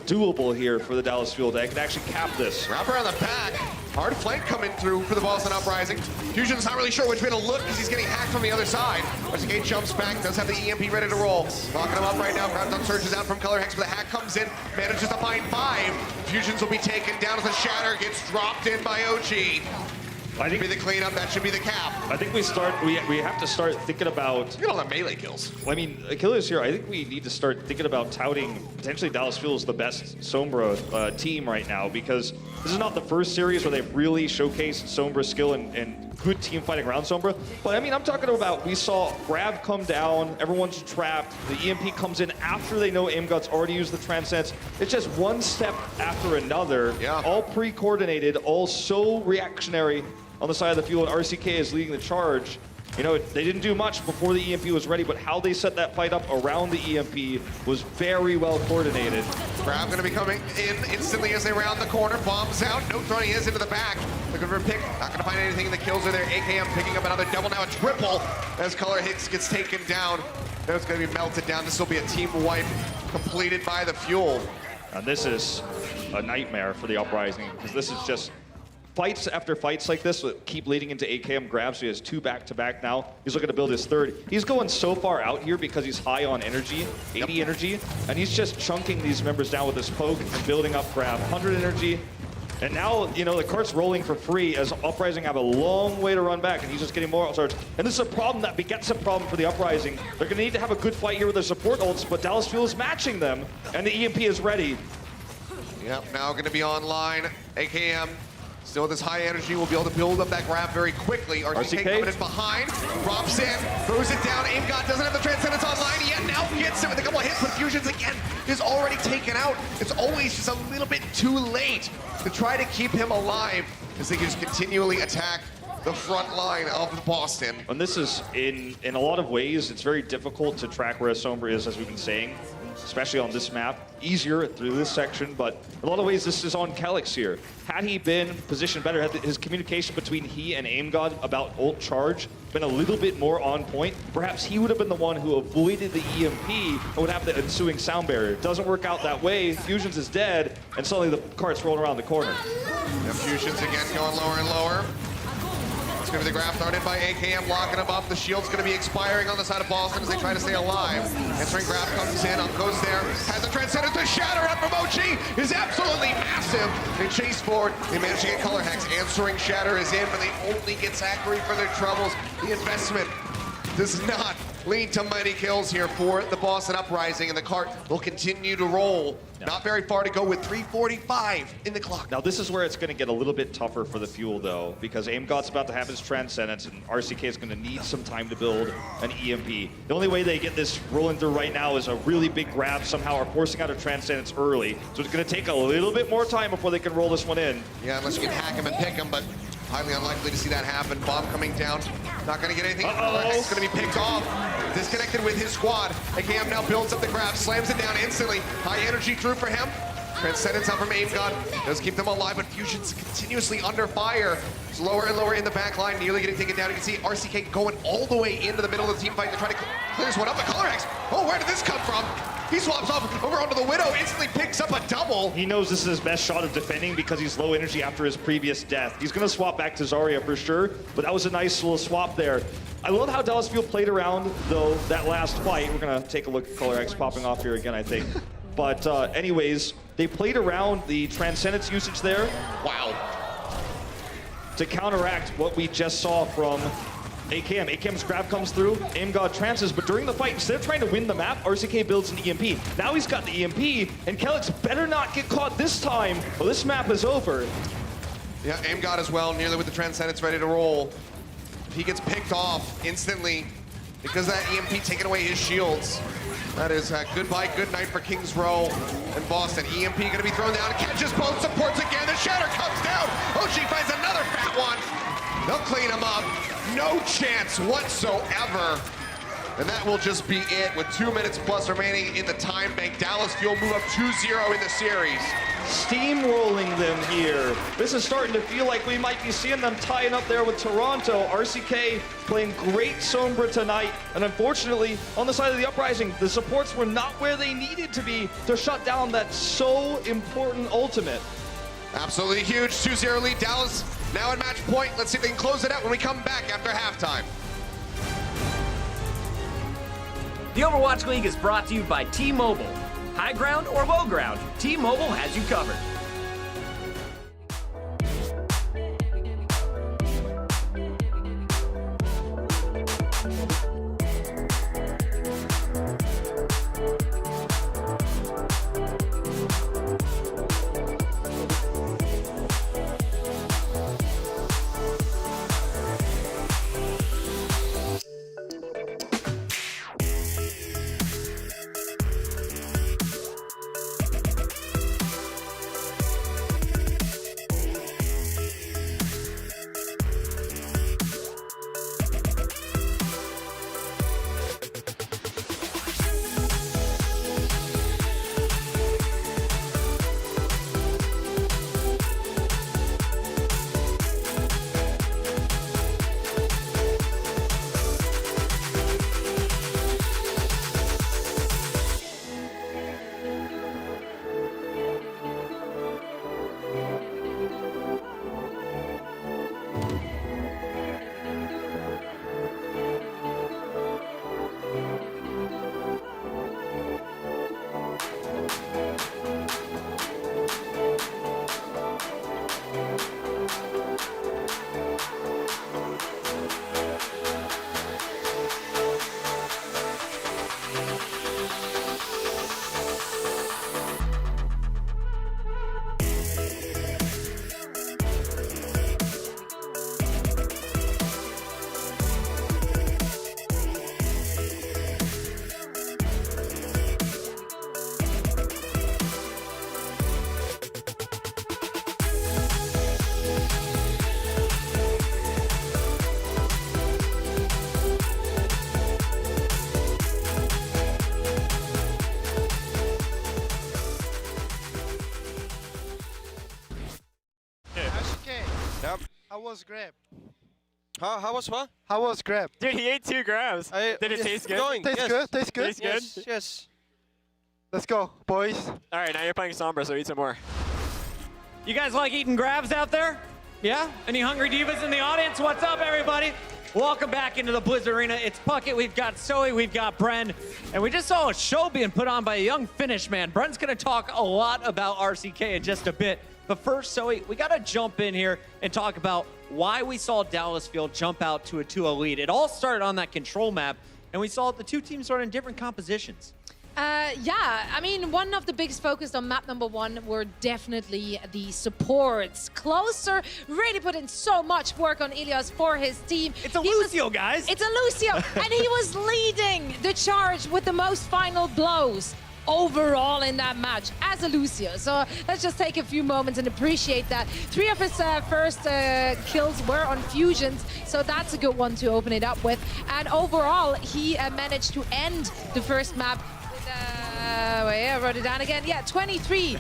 doable here for the Dallas Fuel. They can actually cap this. Wrap around the back. Hard flank coming through for the Boston Uprising. Fusion's not really sure which way to look because he's getting hacked from the other side. RCK jumps back, does have the EMP ready to roll. Locking him up right now. Ground surges out from Color Hex, but the hack comes in, manages to find 5. Fusions will be taken down as the Shatter gets dropped in by OG. That should be the cleanup, that should be the cap. I think we have to start thinking about... Look at all the melee kills. I mean, Achilles here, I think we need to start thinking about touting potentially Dallas Fuel is the best Sombra team right now, because this is not the first series where they've really showcased Sombra's skill and good team fighting around Sombra. But I mean, I'm talking about, we saw Grab come down, everyone's trapped, the EMP comes in after they know AimGod's already used the Transcends. It's just one step after another, all pre-coordinated, all so reactionary on the side of the Fuel, and RCK is leading the charge. You know, they didn't do much before the EMP was ready, but how they set that fight up around the EMP was very well coordinated. Grab gonna be coming in instantly as they round the corner. Bombs out, no throwing is into the back. Looking for a pick, not gonna find anything. The kills are there. AKM picking up another double, now a triple as Color Hicks gets taken down. Now it's gonna be melted down. This will be a team wipe completed by the Fuel. And this is a nightmare for the Uprising, because this is just fights after fights like this keep leading into AKM grabs. So he has 2 back-to-back now. He's looking to build his 3rd. He's going so far out here because he's high on energy, 80 energy, and he's just chunking these members down with his poke and building up grab. 100 energy. And now, you know, the cart's rolling for free as Uprising have a long way to run back, and he's just getting more outstarts. And this is a problem that begets a problem for the Uprising. They're going to need to have a good fight here with their support ults, but Dallas Fuel is matching them, and the EMP is ready. Yep, now going to be online. AKM still with his high energy, will be able to build up that grab very quickly. RCK coming in behind, drops in, throws it down. AimGod doesn't have the Transcendence online yet. Now gets it with a couple of hits, but Fusions again is already taken out. It's always just a little bit too late to try to keep him alive as they just continually attack the front line of Boston. And this is, in a lot of ways, it's very difficult to track where a Sombra is, as we've been saying, especially on this map. Easier through this section, but in a lot of ways, this is on Calyx here. Had he been positioned better, had his communication between he and AimGod about ult charge been a little bit more on point, perhaps he would have been the one who avoided the EMP and would have the ensuing sound barrier. It doesn't work out that way. Fusions is dead, and suddenly the cart's rolling around the corner. Yeah, Fusions again going lower and lower. It's going to be the grab thrown in by AKM, locking him up. The shield's going to be expiring on the side of Boston as they try to stay alive. Answering grab comes in, goes there, has the Transcendence. The Shatter out from OG is absolutely massive. They chase forward, they manage to get Color Hex. Answering Shatter is in, but they only get Zachary for their troubles. The investment does not lead to many kills here for the Boston Uprising, and the cart will continue to roll. Not very far to go with 3:45 in the clock. Now this is where it's going to get a little bit tougher for the Fuel though, because AimGod's about to have his Transcendence and RCK is going to need some time to build an EMP. The only way they get this rolling through right now is a really big grab somehow, or forcing out a Transcendence early. So it's going to take a little bit more time before they can roll this one in. Yeah, unless you can hack him and pick him, but highly unlikely to see that happen. Bomb coming down, not going to get anything. It's going to be picked off, disconnected with his squad. AKM now builds up the grab, slams it down instantly. High energy through for him. Transcendence out from AimGod does keep them alive, but Fusion's continuously under fire. It's lower and lower in the back line, nearly getting taken down. You can see RCK going all the way into the middle of the team fight to try to clear this one up. The Color X, oh, where did this come from? He swaps off over onto the Widow, instantly picks up a double. He knows this is his best shot of defending because he's low energy after his previous death. He's going to swap back to Zarya for sure, but that was a nice little swap there. I love how Dallas Fuel played around, though, that last fight. We're going to take a look at Color X popping off here again, I think. But anyways, they played around the Transcendence usage there. Wow. To counteract what we just saw from AKM. AKM's grab comes through, AimGod trances, but during the fight, instead of trying to win the map, RCK builds an EMP. Now he's got the EMP, and Kelix better not get caught this time, or this map is over. Yeah, AimGod as well, nearly with the Transcendence ready to roll. He gets picked off instantly because that EMP taking away his shields. That is goodbye, good night for Kings Row and Boston. EMP going to be thrown down, catches both supports again. The Shatter comes down. OG finds another fat one. They'll clean him up. No chance whatsoever. And that will just be it with 2 minutes plus remaining in the time bank. Dallas Fuel move up 2-0 in the series. Steamrolling them here. This is starting to feel like we might be seeing them tying up there with Toronto. RCK playing great Sombra tonight. And unfortunately, on the side of the Uprising, the supports were not where they needed to be to shut down that so important ultimate. Absolutely huge 2-0 lead. Dallas now at match point. Let's see if they can close it out when we come back after halftime. The Overwatch League is brought to you by T-Mobile. High ground or low ground, T-Mobile has you covered. How was grab? How was what? How was grab? Dude, he ate 2 grams. Did it taste good? Tastes good. Tastes good. Tastes good? Yes, yes. Let's go, boys. All right, now you're playing Sombra, so eat some more. You guys like eating grabs out there? Yeah? Any hungry divas in the audience? What's up, everybody? Welcome back into the Blizzard Arena. It's Puckett, we've got Zoe, we've got Bren, and we just saw a show being put on by a young Finnish man. Bren's gonna talk a lot about RCK in just a bit, but first, Zoe, we gotta jump in here and talk about why we saw Dallas Fuel jump out to a 2-0 lead. It all started on that control map, And we saw the two teams sort of in different compositions. Yeah, I mean, one of the biggest focus on map number 1 were definitely the supports. Closer really put in so much work on Ilios for his team. It's a Lucio, guys. It's a Lucio, and he was leading the charge with the most final blows overall in that match as a Lucio. So let's just take a few moments and appreciate that. 3 of his first kills were on fusions, so that's a good one to open it up with. And overall, he managed to end the first map. Wait, I wrote it down again. Yeah, 23-1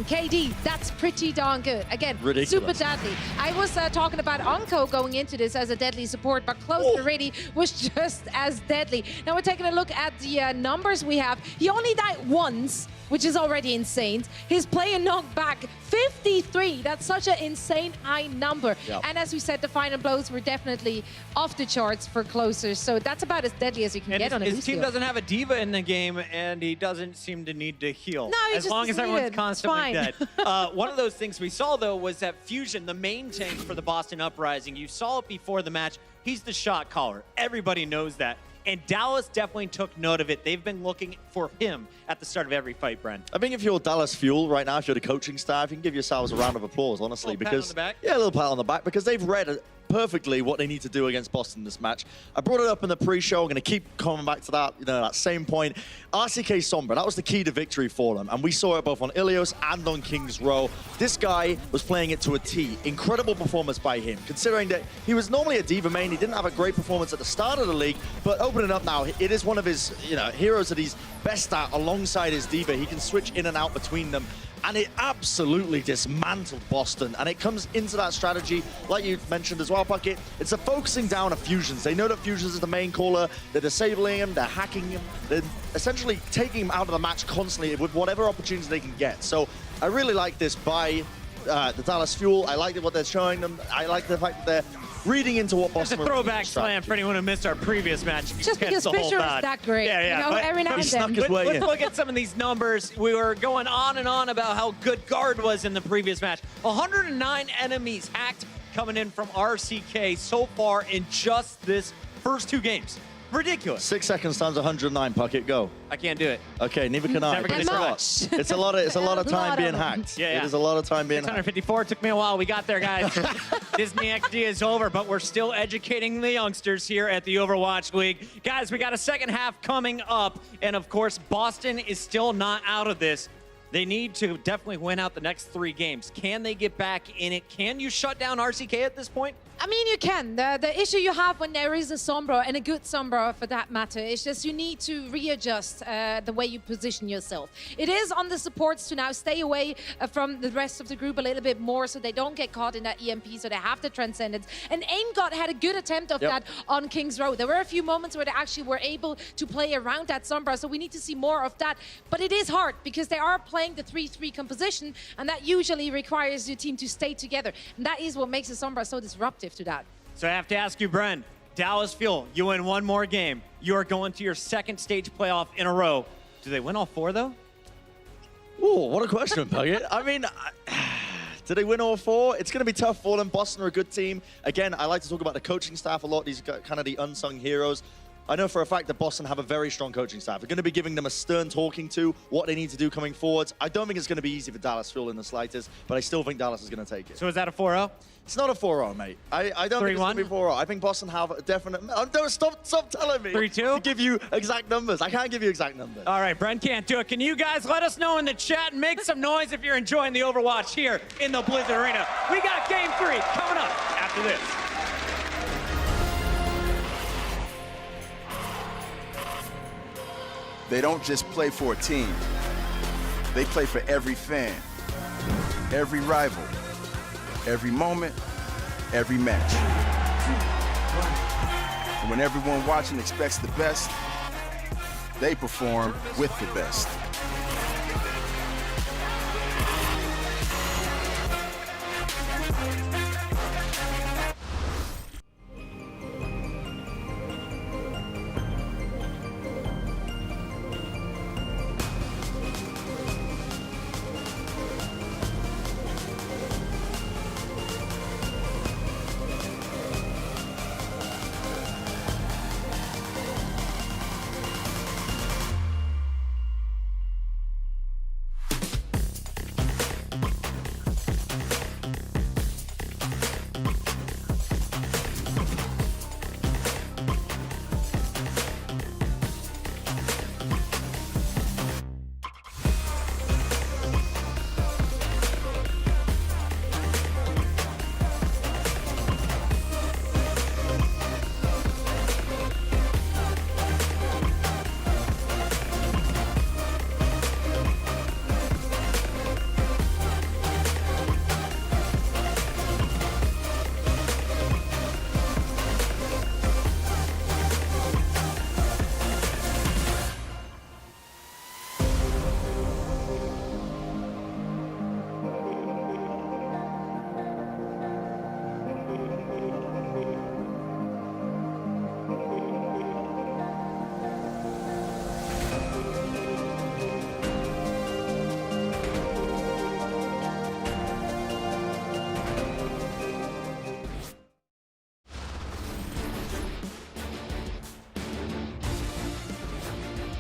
KD. That's pretty darn good. Again, ridiculous. Super deadly. I was talking about Onko going into this as a deadly support, but Closer really was just as deadly. Now we're taking a look at the numbers we have. He only died once, which is already insane. His player knocked back 53. That's such an insane high number. Yep. And as we said, the final blows were definitely off the charts for Closer. So that's about as deadly as you can get on a his Lucio. team doesn't have a diva in the game, and he doesn't seem to need to heal. No, he as just long as doesn't need everyone's it. constantly Fine. dead. One of those things we saw, though, was that Fusion, the main tank for the Boston Uprising, you saw it before the match. He's the shot caller. Everybody knows that. And Dallas definitely took note of it. They've been looking for him at the start of every fight, Brent. I think if you're Dallas Fuel right now, if you're the coaching staff, you can give yourselves a round of applause, honestly. Little pat because on the back? Yeah, a little pat on the back, because they've read perfectly what they need to do against Boston this match. I brought it up in the pre-show. I'm going to keep coming back to that, that same point. RCK Sombra, that was the key to victory for them. And we saw it both on Ilios and on King's Row. This guy was playing it to a T. Incredible performance by him, considering that he was normally a diva main. He didn't have a great performance at the start of the league, but opening up now, it is one of his heroes that he's best at alongside his diva. He can switch in and out between them. And it absolutely dismantled Boston. And it comes into that strategy, like you mentioned as well, Puckett. It's a focusing down of Fusions. They know that Fusions is the main caller. They're disabling him. They're hacking him. They're essentially taking him out of the match constantly with whatever opportunities they can get. So I really like this by the Dallas Fuel. I like what they're showing them. I like the fact that they're reading into what Boston... It's a throwback slam for anyone who missed our previous match. Just because the whole Fisher is dot. that great. Yeah. You know, But every now and then. let's look at some of these numbers. We were going on and on about how good guard was in the previous match. 109 enemies hacked coming in from RCK so far in just this first 2 games. Ridiculous. 6 seconds times 109, Puckett, go. I can't do it. Okay, neither can I. Never but gonna it's a try. lot. It's a lot of A lot time of being them. hacked. Yeah. It is a lot of time being hacked. 654 took me a while. We got there, guys. Disney XD is over, but we're still educating the youngsters here at the Overwatch League. Guys, we got a second half coming up, and of course, Boston is still not out of this. They need to definitely win out the next 3 games. Can they get back in it? Can you shut down RCK at this point? I mean, you can. The issue you have when there is a Sombra, and a good Sombra for that matter, is just you need to readjust the way you position yourself. It is on the supports to now stay away from the rest of the group a little bit more so they don't get caught in that EMP, so they have the Transcendence. And AimGod had a good attempt of that on King's Row. There were a few moments where they actually were able to play around that Sombra, so we need to see more of that. But it is hard because they are playing the 3-3 composition, and that usually requires your team to stay together. And that is what makes the Sombra so disruptive to that. So I have to ask you, Bren, Dallas Fuel, you win 1 more game. You are going to your 2nd stage playoff in a row. Do they win all 4, though? Ooh, what a question, Puckett. I mean, do they win all 4? It's going to be tough for them. Boston are a good team. Again, I like to talk about the coaching staff a lot. These are kind of the unsung heroes. I know for a fact that Boston have a very strong coaching staff. They're going to be giving them a stern talking to, what they need to do coming forwards. I don't think it's going to be easy for Dallas Fuel in the slightest, but I still think Dallas is going to take it. So is that a 4-0? It's not a 4-0, mate. I don't think it's going to be 4-0. I think Boston have a definite... Don't stop telling me 3-2? to give you exact numbers. I can't give you exact numbers. All right, Brent can't do it. Can you guys let us know in the chat and make some noise if you're enjoying the Overwatch here in the Blizzard Arena? We got Game 3 coming up after this. They don't just play for a team. They play for every fan, every rival, every moment, every match. And when everyone watching expects the best, they perform with the best.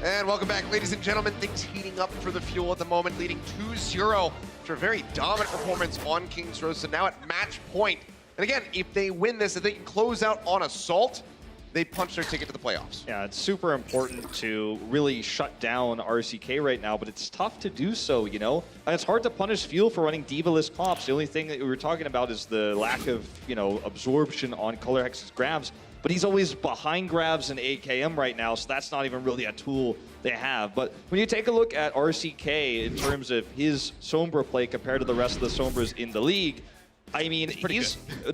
And welcome back, ladies and gentlemen. Things heating up for the Fuel at the moment, leading 2-0 after a very dominant performance on King's Road. So now at match point. And again, if they win this, if they can close out on Assault, they punch their ticket to the playoffs. Yeah, it's super important to really shut down RCK right now, but it's tough to do so, you know? And it's hard to punish Fuel for running diva-less comps. The only thing that we were talking about is the lack of, you know, absorption on Color Hex's grabs. But he's always behind grabs in AKM right now, so that's not even really a tool they have. But when you take a look at RCK in terms of his Sombra play compared to the rest of the Sombras in the league, I mean,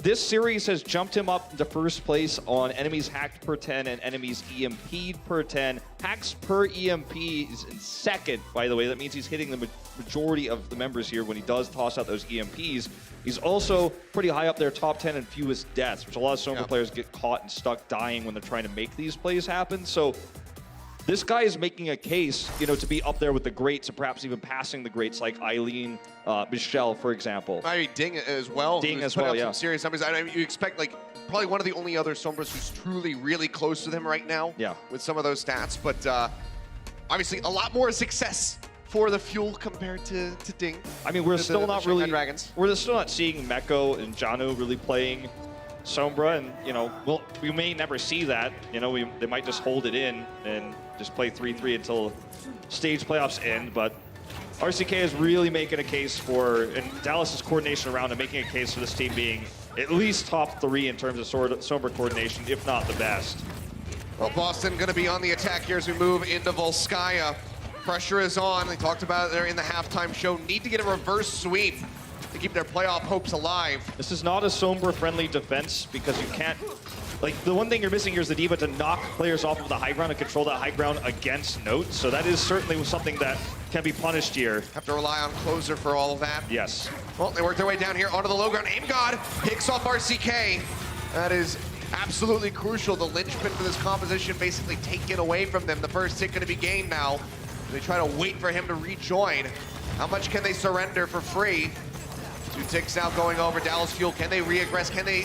this series has jumped him up to first place on enemies hacked per 10 and enemies EMP'd per 10. Hacks per EMP is in second, by the way. That means he's hitting the majority of the members here when he does toss out those EMPs. He's also pretty high up there, top 10 in fewest deaths, which a lot of Sombra players get caught and stuck dying when they're trying to make these plays happen. So this guy is making a case, you know, to be up there with the greats and perhaps even passing the greats like Eileen, Michelle, for example. I mean, Ding as well. Ding as put well, up yeah. some serious numbers. I mean, you expect, like, probably one of the only other Sombras who's truly really close to them right now. Yeah. With some of those stats. But obviously, a lot more success for the Fuel compared to Ding. I mean, we're still not really... Dragons. We're still not seeing Meko and Janu really playing Sombra, and, you know, we may never see that. You know, they might just hold it in and just play 3-3 until stage playoffs end, but RCK is really making a case for, and Dallas's coordination around it, making a case for this team being at least top 3 in terms of Sombra coordination, if not the best. Well, Boston going to be on the attack here as we move into Volskaya. Pressure is on. They talked about it there in the halftime show. Need to get a reverse sweep to keep their playoff hopes alive. This is not a Sombra-friendly defense because you can't... Like, the one thing you're missing here is the Diva to knock players off of the high ground and control that high ground against Note. So that is certainly something that can be punished here. Have to rely on Closer for all of that. Yes. Well, they work their way down here onto the low ground. Aim God picks off RCK. That is absolutely crucial. The linchpin for this composition basically taken away from them. The first hit going to be gained now. They try to wait for him to rejoin. How much can they surrender for free? 2 ticks now going over Dallas Fuel. Can they re-aggress? Can they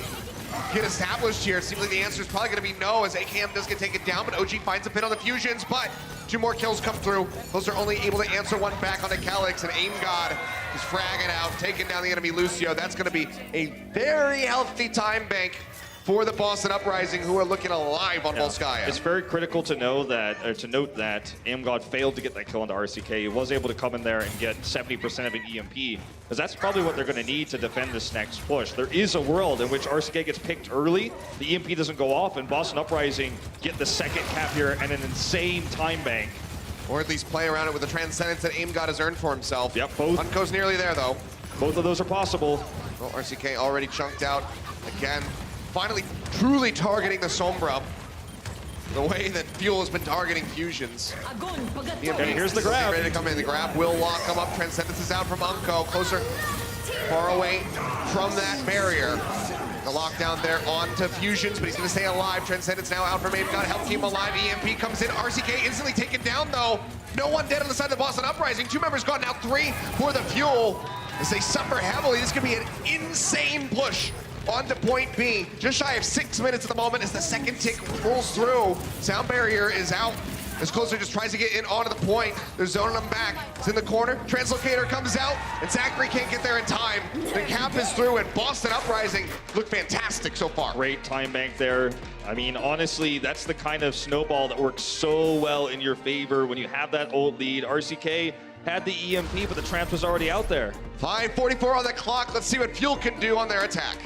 get established here? It seems like the answer is probably going to be no, as AKM does get taken down, but OG finds a pin on the fusions, but 2 more kills come through. Those are only able to answer 1 back onto Calyx, and Aim God is fragging out, taking down the enemy Lucio. That's going to be a very healthy time bank for the Boston Uprising, who are looking alive on Volskaya. It's very critical to know that, or to note that AimGod failed to get that kill onto RCK. He was able to come in there and get 70% of an EMP, because that's probably what they're going to need to defend this next push. There is a world in which RCK gets picked early, the EMP doesn't go off, and Boston Uprising get the second cap here and an insane time bank. Or at least play around it with the transcendence that AimGod has earned for himself. Yep, both. Unco's nearly there, though. Both of those are possible. Well, RCK already chunked out again. Finally, truly targeting the Sombra the way that Fuel has been targeting fusions. And here's the grab. Ready to come in. The grab will lock him up. Transcendence is out from Unco. Closer, far away from that barrier. The lockdown there onto fusions, but he's going to stay alive. Transcendence now out from Aim God. Help keep him alive. EMP comes in. RCK instantly taken down, though. No one dead on the side of the Boston Uprising. 2 members gone, now 3 for the Fuel. As they suffer heavily, this could be an insane push on to point B. Just shy of 6 minutes at the moment as the second tick rolls through. Sound barrier is out as Closer just tries to get in onto the point. They're zoning him back. It's in the corner. Translocator comes out, and Zachary can't get there in time. The cap is through, and Boston Uprising look fantastic so far. Great time bank there. I mean, honestly, that's the kind of snowball that works so well in your favor when you have that old lead. RCK had the EMP, but the trans was already out there. 5:44 on the clock. Let's see what Fuel can do on their attack.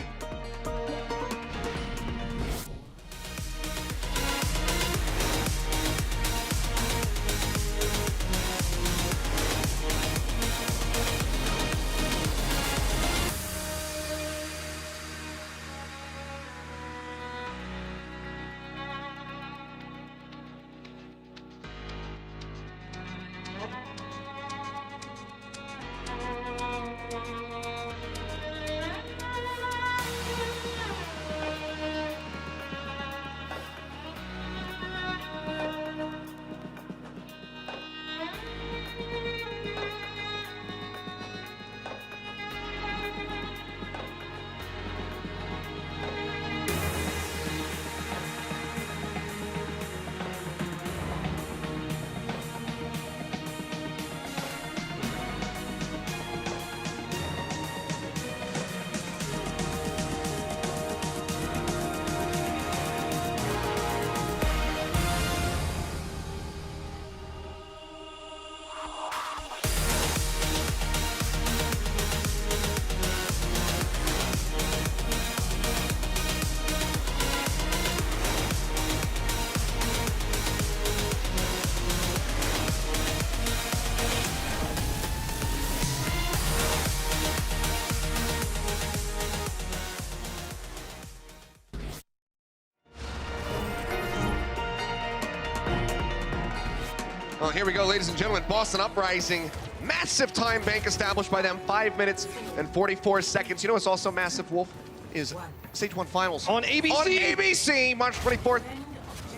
Well, here we go, ladies and gentlemen. Boston Uprising, massive time bank established by them, 5 minutes and 44 seconds. You know what's also massive, Wolf? Is Stage 1 Finals. On ABC! On ABC, March 24th.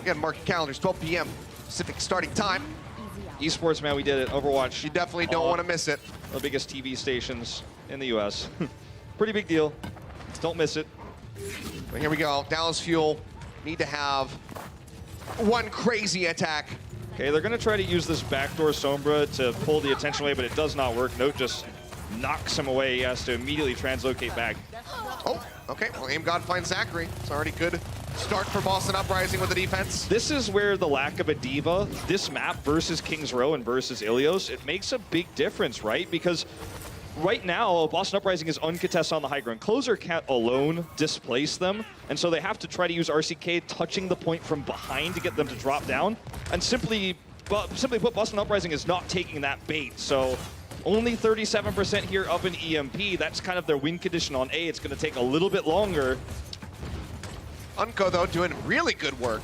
Again, mark your calendars, 12 p.m. Pacific starting time. Esports, man, we did it. Overwatch. You definitely don't want to miss it. The biggest TV stations in the US. Pretty big deal. Don't miss it. But here we go. Dallas Fuel need to have one crazy attack. Okay, they're going to try to use this backdoor Sombra to pull the attention away, but it does not work. Note just knocks him away. He has to immediately translocate back. Oh, okay. Well, Aim God finds Zachary. It's already good start for Boston Uprising with the defense. This is where the lack of a diva, this map versus Kings Row and versus Ilios, it makes a big difference, right? Because right now, Boston Uprising is uncontested on the high ground. Closer can't alone displace them, and so they have to try to use RCK touching the point from behind to get them to drop down. And simply put, Boston Uprising is not taking that bait. So only 37% here up in EMP. That's kind of their win condition on A. It's going to take a little bit longer. Unco, though, doing really good work.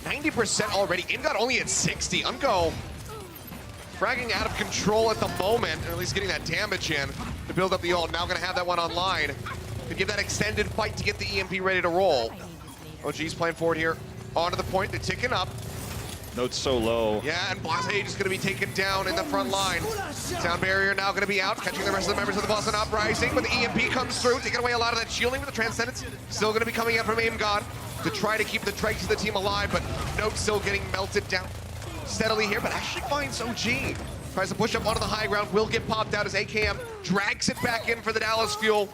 90% already. Ingot only at 60. Unco fragging out of control at the moment, or at least getting that damage in to build up the ult. Now going to have that one online to give that extended fight to get the EMP ready to roll. OG's playing forward here. Onto the point. They're ticking up. Note's so low. Yeah, and Blase is going to be taken down in the front line. Sound barrier now going to be out, catching the rest of the members of the Boston Uprising, but the EMP comes through, taking away a lot of that shielding with the Transcendence. Still going to be coming out from Aim God to try to keep the Drake to the team alive, but Note still getting melted down steadily here, but actually finds OG. Tries to push up onto the high ground, will get popped out as AKM drags it back in for the Dallas Fuel.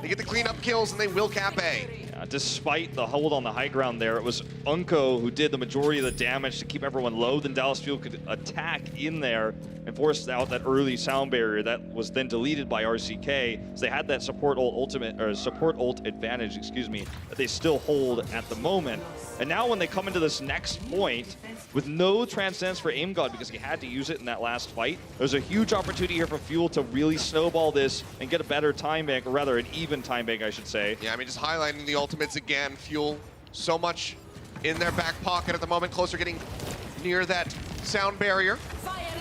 They get the cleanup kills, and they will cap A. Despite the hold on the high ground there, it was Unco who did the majority of the damage to keep everyone low. Then Dallas Fuel could attack in there and force out that early sound barrier that was then deleted by RCK. So they had that support ult advantage, that they still hold at the moment. And now when they come into this next point with no Transcendence for Aim God because he had to use it in that last fight, there's a huge opportunity here for Fuel to really snowball this and get a better time bank, or rather an even time bank, I should say. Yeah, I mean, just highlighting the ultimates again. Fuel so much in their back pocket at the moment. Closer getting near that sound barrier.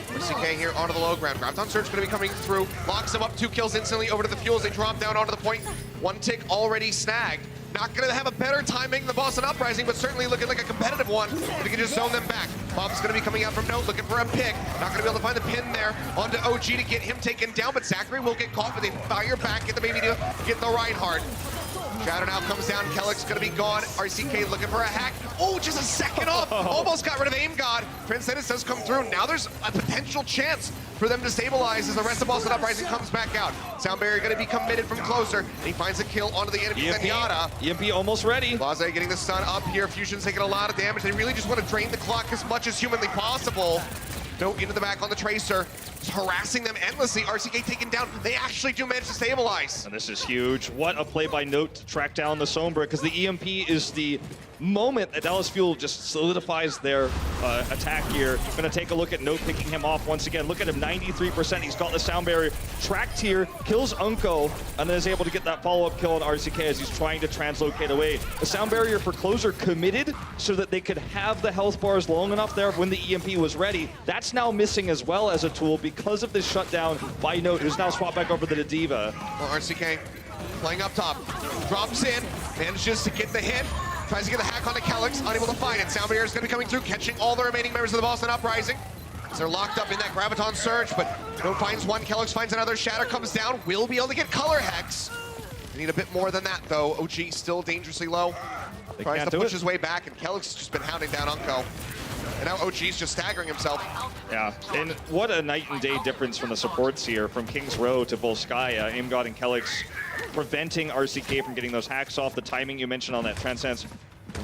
RCK here onto the low ground. Graviton Surge going to be coming through. Locks him up, 2 kills instantly over to the Fuels. They drop down onto the point. 1 tick already snagged. Not going to have a better timing than the Boston Uprising, but certainly looking like a competitive one. If he can just zone them back. Bob's going to be coming out from Note, looking for a pick. Not going to be able to find the pin there onto OG to get him taken down, but Zachary will get caught, but they fire back, get the baby to get the Reinhardt. Shadow now comes down, Kellick's gonna be gone. RCK looking for a hack. Oh, just a second off. Almost got rid of Aim God. Transcendence does come through. Now there's a potential chance for them to stabilize as the rest of Boston Uprising comes back out. Sound barrier gonna be committed from Closer, and he finds a kill onto the enemy Zenyatta. EMP almost ready. Blase getting the stun up here. Fusion's taking a lot of damage. They really just want to drain the clock as much as humanly possible. Note into the back on the Tracer. Just harassing them endlessly. RCK taken down. They actually do manage to stabilize. And this is huge. What a play by Note to track down the Sombra, because the EMP is the moment that Dallas Fuel just solidifies their attack here. Gonna take a look at Note picking him off once again. Look at him, 93%. He's got the sound barrier tracked here, kills Unco, and then is able to get that follow-up kill on RCK as he's trying to translocate away. The sound barrier for Closer committed so that they could have the health bars long enough there when the EMP was ready. That's now missing as well as a tool because of this shutdown by Note, who's now swapped back over to the Diva. Well, RCK playing up top. Drops in, manages to get the hit. Tries to get the hack onto Kellick's, unable to find it. Sound barrier is going to be coming through, catching all the remaining members of the Boston Uprising. As they're locked up in that Graviton Surge, but Note finds one, Kellick's finds another, Shatter comes down, will be able to get Color Hex. They need a bit more than that, though. OG still dangerously low. Tries to push his way back, and Kellick's just been hounding down Unco. And now OG's just staggering himself. Yeah, and what a night and day difference from the supports here, from Kings Row to Volskaya. Aim God and Kellick's preventing RCK from getting those hacks off. The timing you mentioned on that Transcendence,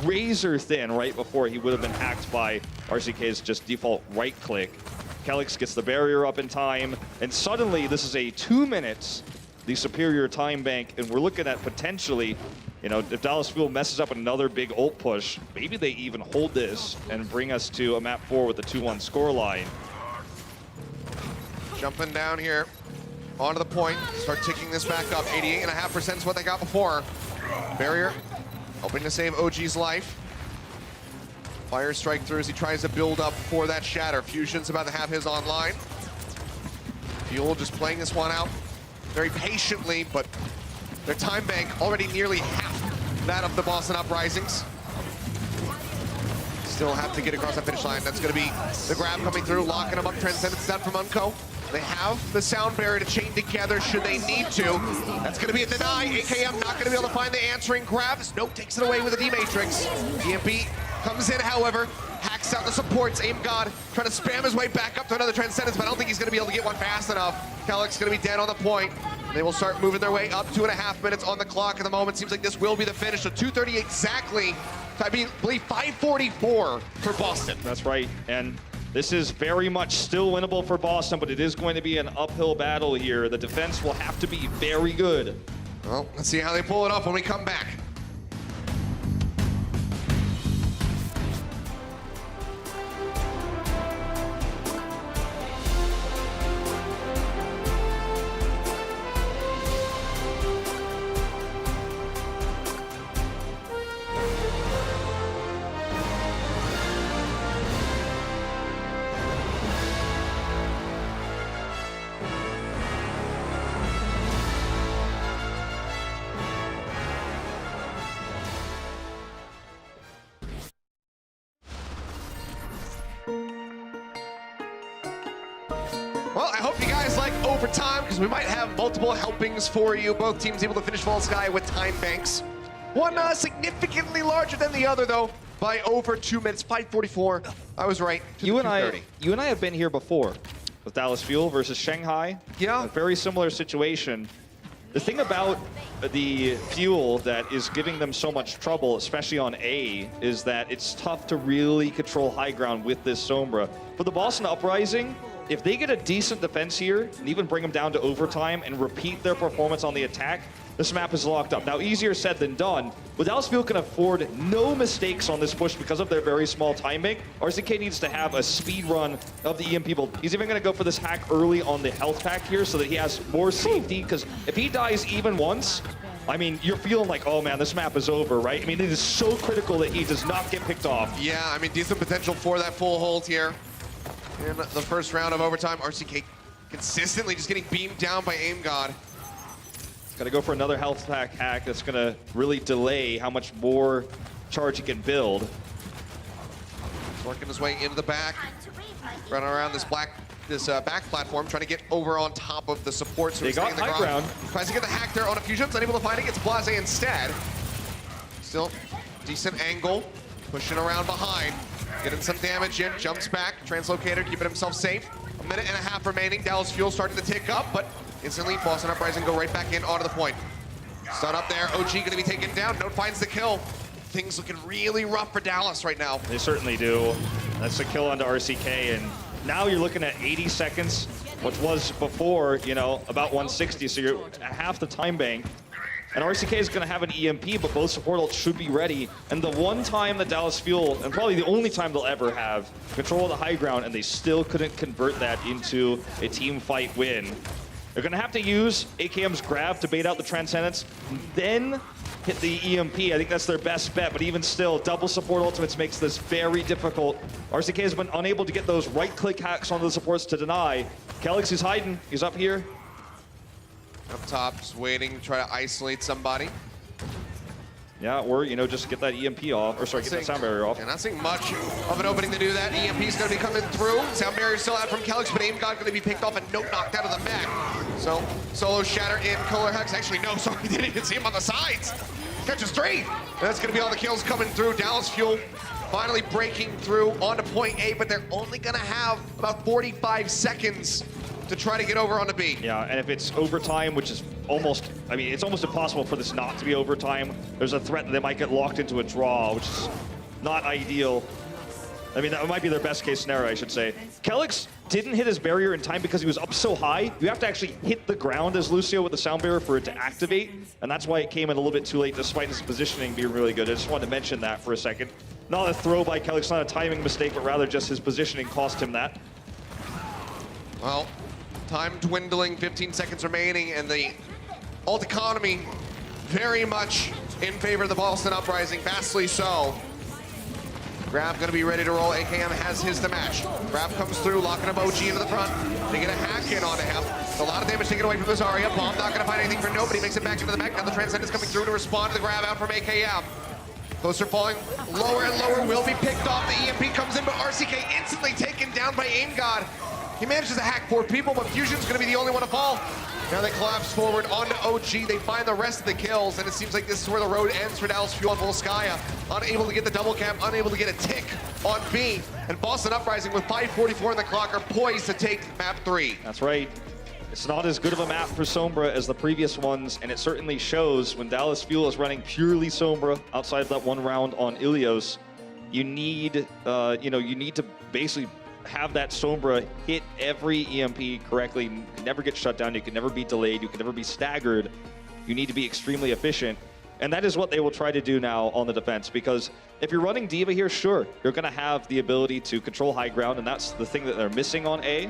razor thin right before he would have been hacked by RCK's just default right click. Kellick's gets the barrier up in time, and suddenly this is a 2 minutes, the superior time bank, and we're looking at potentially, you know, if Dallas Fuel messes up another big ult push, maybe they even hold this and bring us to a map 4 with a 2-1 scoreline. Jumping down here onto the point, start ticking this back up. 88.5% is what they got before. Barrier hoping to save OG's life. Fire strike through as he tries to build up for that shatter. Fusion's about to have his online. Fuel just playing this one out very patiently, but their time bank already nearly half that of the Boston Uprisings. Still have to get across that finish line. That's going to be the grab coming through, locking them up. Transcendence down from Unco. They have the sound barrier to chain together should they need to. That's going to be a deny. AKM not going to be able to find the answering grab. Snoke takes it away with a D-Matrix. EMP comes in, however, hacks out the supports. Aim God trying to spam his way back up to another Transcendence, but I don't think he's going to be able to get one fast enough. Calyx going to be dead on the point. They will start moving their way up. 2.5 minutes on the clock at the moment. Seems like this will be the finish. So 2:30 exactly. I believe 5:44 for Boston. That's right. And this is very much still winnable for Boston, but it is going to be an uphill battle here. The defense will have to be very good. Well, let's see how they pull it off when we come back. Well, I hope you guys like overtime because we might have multiple helpings for you. Both teams able to finish Volskaya with time banks. One significantly larger than the other, though, by over 2 minutes. 5:44. I was right. You and I have been here before with Dallas Fuel versus Shanghai. Yeah. A very similar situation. The thing about the Fuel that is giving them so much trouble, especially on A, is that it's tough to really control high ground with this Sombra. For the Boston Uprising, if they get a decent defense here and even bring them down to overtime and repeat their performance on the attack, this map is locked up. Now, easier said than done, but Dallas Fuel can afford no mistakes on this push because of their very small time bank. RCK needs to have a speed run of the EMP build. He's even going to go for this hack early on the health pack here so that he has more safety, because if he dies even once, I mean, you're feeling like, oh man, this map is over, right? I mean, it is so critical that he does not get picked off. Yeah, I mean, decent potential for that full hold here. In the first round of overtime, RCK consistently just getting beamed down by Aim God. Got to go for another health pack hack that's going to really delay how much more charge he can build. He's working his way into the back, running around this back platform, trying to get over on top of the support. So they got high ground. Tries to get the hack there on a fusion, unable to find it, gets Blase instead. Still decent angle, pushing around behind. Getting some damage in, jumps back, translocator, keeping himself safe. 1.5 minutes remaining. Dallas Fuel starting to tick up, but instantly Boston Uprising go right back in onto the point. Stun up there, OG gonna be taken down. Note finds the kill. Things looking really rough for Dallas right now. They certainly do. That's the kill onto RCK, and now you're looking at 80 seconds, which was before, you know, about 160, so you're at half the time bank. And RCK is going to have an EMP, but both support ults should be ready. And the one time that Dallas Fuel, and probably the only time they'll ever have, control of the high ground, and they still couldn't convert that into a team fight win. They're going to have to use AKM's grab to bait out the Transcendence, then hit the EMP. I think that's their best bet, but even still, double support ultimates makes this very difficult. RCK has been unable to get those right-click hacks onto the supports to deny. Calyx is hiding. He's up here. Up top, just waiting to try to isolate somebody. Yeah, or, you know, just get that EMP off, or sorry, get that sound barrier off. And not seeing much of an opening to do that. EMP's going to be coming through. Sound barrier still out from Calyx, but Aim God going to be picked off and Note knocked out of the back. So, solo shatter in Kohler Hex. Actually, no, sorry, didn't even see him on the sides. Catches three. That's going to be all the kills coming through. Dallas Fuel finally breaking through onto point A, but they're only going to have about 45 seconds to try to get over on the B. Yeah, and if it's overtime, which is almost, I mean, it's almost impossible for this not to be overtime. There's a threat that they might get locked into a draw, which is not ideal. I mean, that might be their best case scenario, I should say. Calyx didn't hit his barrier in time because he was up so high. You have to actually hit the ground as Lucio with the sound barrier for it to activate, and that's why it came in a little bit too late despite his positioning being really good. I just wanted to mention that for a second. Not a throw by Calyx, not a timing mistake, but rather just his positioning cost him that. Well, time dwindling, 15 seconds remaining, and the ult economy very much in favor of the Boston Uprising, vastly so. Grab gonna be ready to roll. AKM has his to match. Grab comes through, locking up OG into the front. They get a hack in onto him. A lot of damage taken away from the Zarya. Bomb not gonna find anything for nobody. Makes it back into the mech. Now the Transcendence coming through to respond to the grab out from AKM. Closer falling lower and lower, will be picked off. The EMP comes in, but RCK instantly taken down by Aim God. He manages to hack 4 people, but Fusion's gonna be the only one to fall. Now they collapse forward onto OG. They find the rest of the kills, and it seems like this is where the road ends for Dallas Fuel and Volskaya. Unable to get the double cap, unable to get a tick on B. And Boston Uprising with 5:44 on the clock are poised to take map 3. That's right. It's not as good of a map for Sombra as the previous ones, and it certainly shows when Dallas Fuel is running purely Sombra outside of that one round on Ilios. You need, you need to basically have that Sombra hit every EMP correctly. You can never get shut down. You can never be delayed. You can never be staggered. You need to be extremely efficient. And that is what they will try to do now on the defense, because if you're running D.Va here, sure, you're going to have the ability to control high ground, and that's the thing that they're missing on A.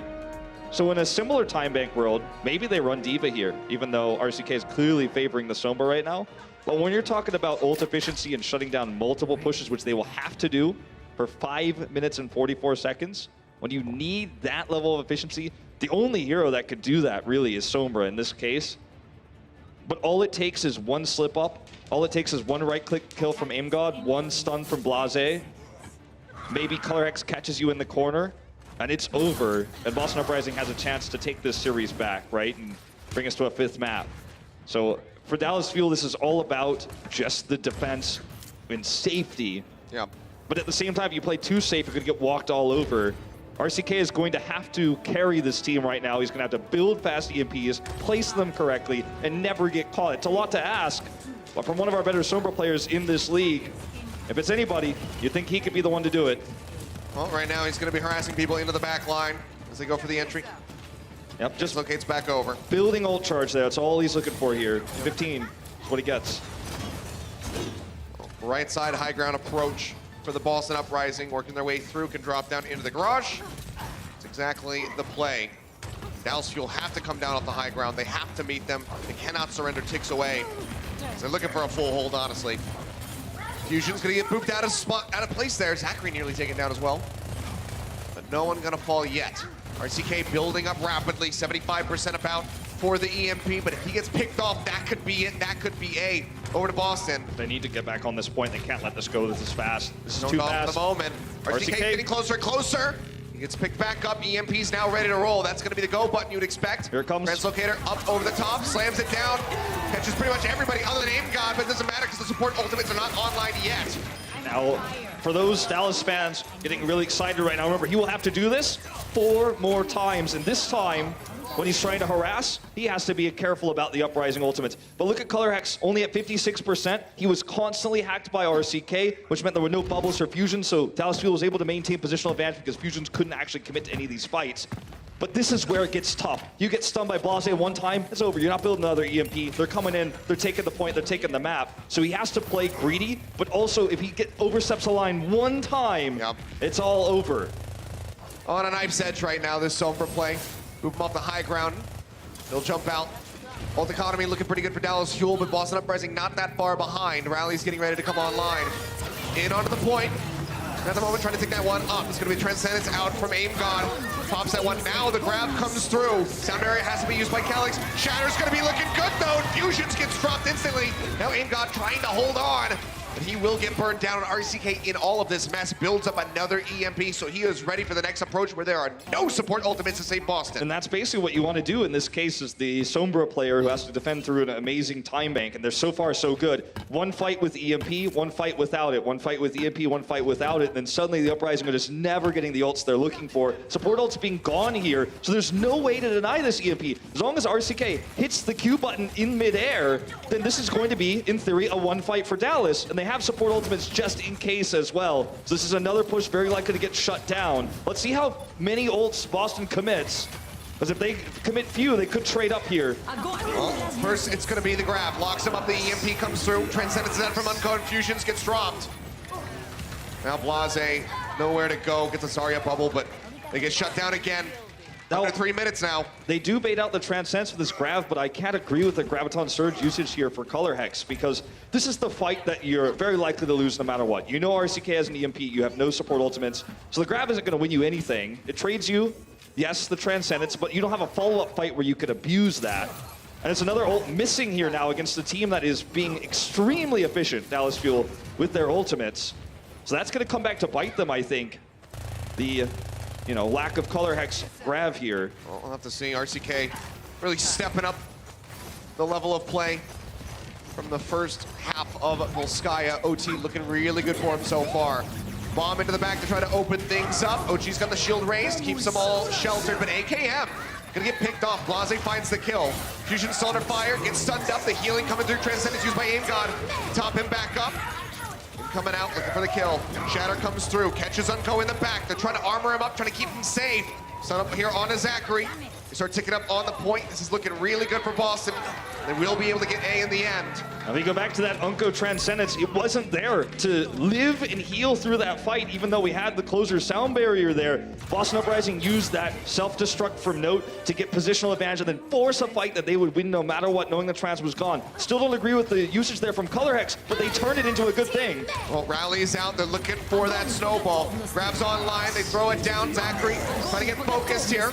So in a similar time bank world, maybe they run D.Va here, even though RCK is clearly favoring the Sombra right now. But when you're talking about ult efficiency and shutting down multiple pushes, which they will have to do for 5 minutes and 44 seconds, when you need that level of efficiency, the only hero that could do that really is Sombra in this case. But all it takes is one slip up. All it takes is one right-click kill from Aim God, one stun from Blase. Maybe ColorX catches you in the corner, and it's over. And Boston Uprising has a chance to take this series back, right? And bring us to a 5th map. So for Dallas Fuel, this is all about just the defense and safety. Yeah. But at the same time, if you play too safe, you're going to get walked all over. RCK is going to have to carry this team right now. He's going to have to build fast EMPs, place them correctly, and never get caught. It's a lot to ask, but from one of our better Sombra players in this league, if it's anybody, you think he could be the one to do it. Well, right now he's going to be harassing people into the back line as they go for the entry. Yep, just Locates back over. building ult charge there. That's all he's looking for here. 15 is what he gets. Right side high ground approach for the Boston Uprising, working their way through, can drop down into the garage. It's exactly the play. Dallas Fuel have to come down off the high ground. They have to meet them. They cannot surrender ticks away. So they're looking for a full hold, honestly. Fusion's gonna get booped out of place there. Zachary nearly taken down as well. But no one gonna fall yet. RCK building up rapidly, 75% about for the EMP, but if he gets picked off, that could be it. That could be A. Over to Boston. They need to get back on this point. They can't let this go this fast. This is too Off fast. at the moment. RCK getting closer and closer. He gets picked back up. EMP's now ready to roll. That's going to be the go button you'd expect. Here it comes. Translocator up over the top, slams it down. Catches pretty much everybody other than Aim God, but it doesn't matter because the support ultimates are not online yet. Now, for those Dallas fans getting really excited right now, remember, he will have to do this 4 more times. And this time, when he's trying to harass, he has to be careful about the Uprising ultimates. But look at ColorX, only at 56%. He was constantly hacked by RCK, which meant there were no bubbles for Fusion, so Dallas Fuel was able to maintain positional advantage because Fusions couldn't actually commit to any of these fights. But this is where it gets tough. You get stunned by Blase one time, it's over. You're not building another EMP. They're coming in, they're taking the point, they're taking the map. So he has to play greedy, but also if he oversteps the line one time, it's all over. On a knife's edge right now, this Sombra play. Move him off the high ground. He'll jump out. Ult economy looking pretty good for Dallas Fuel, but Boston Uprising not that far behind. Rally's getting ready to come online. In onto the point. At the moment, trying to take that one up. It's going to be Transcendence out from Aim God. Pops that one. Now the grab comes through. Sound barrier has to be used by Calyx. Shatter's going to be looking good, though. Fusions gets dropped instantly. Now Aim God trying to hold on. But he will get burned down. RCK in all of this mess builds up another EMP, so he is ready for the next approach where there are no support ultimates to save Boston. And that's basically what you want to do in this case is the Sombra player who has to defend through an amazing time bank, and they're so far so good. One fight with EMP, one fight without it, one fight with EMP, one fight without it, and then suddenly the Uprising are just never getting the ults they're looking for. Support ults being gone here, so there's no way to deny this EMP. As long as RCK hits the Q button in midair, then this is going to be, in theory, a one fight for Dallas, and they have support ultimates just in case as well. So this is another push very likely to get shut down. Let's see how many ults Boston commits. Because if they commit few, they could trade up here. Well, first, it's going to be the grab. Locks him up, the EMP comes through. Transcendence is out from Uncode. Fusions gets dropped. Now Blase, nowhere to go. Gets a Zarya bubble, but they get shut down again. Under 3 minutes now. They do bait out the Transcends for this Grav, but I can't agree with the Graviton Surge usage here for Color Hex, because this is the fight that you're very likely to lose no matter what. You know RCK has an EMP, you have no support ultimates, so the Grav isn't going to win you anything. It trades you, yes, the Transcendence, but you don't have a follow-up fight where you could abuse that. And it's another ult missing here now against a team that is being extremely efficient, Dallas Fuel, with their ultimates. So that's going to come back to bite them, I think. The lack of Color Hex Grav here. Well, we'll have to see. RCK really stepping up the level of play from the first half of Volskaya. OT looking really good for him so far. Bomb into the back to try to open things up. OG's got the shield raised, keeps them all sheltered, but AKM gonna get picked off. Blase finds the kill. Fusion still under fire, gets stunned up. The healing coming through. Transcendence used by Aim God. Top him back up. Coming out, looking for the kill. Shatter comes through, catches Unco in the back. They're trying to armor him up, trying to keep him safe. Set up here on a Zachary. They start ticking up on the point. This is looking really good for Boston. They will be able to get A in the end. Now we go back to that Unco Transcendence. It wasn't there to live and heal through that fight, even though we had the closer sound barrier there. Boston Uprising used that self-destruct from Note to get positional advantage and then force a fight that they would win no matter what, knowing the Trans was gone. Still don't agree with the usage there from Color Hex, but they turned it into a good thing. Well, Rally's out. They're looking for that snowball. Grabs online. They throw it down. Zachary trying to get focused here.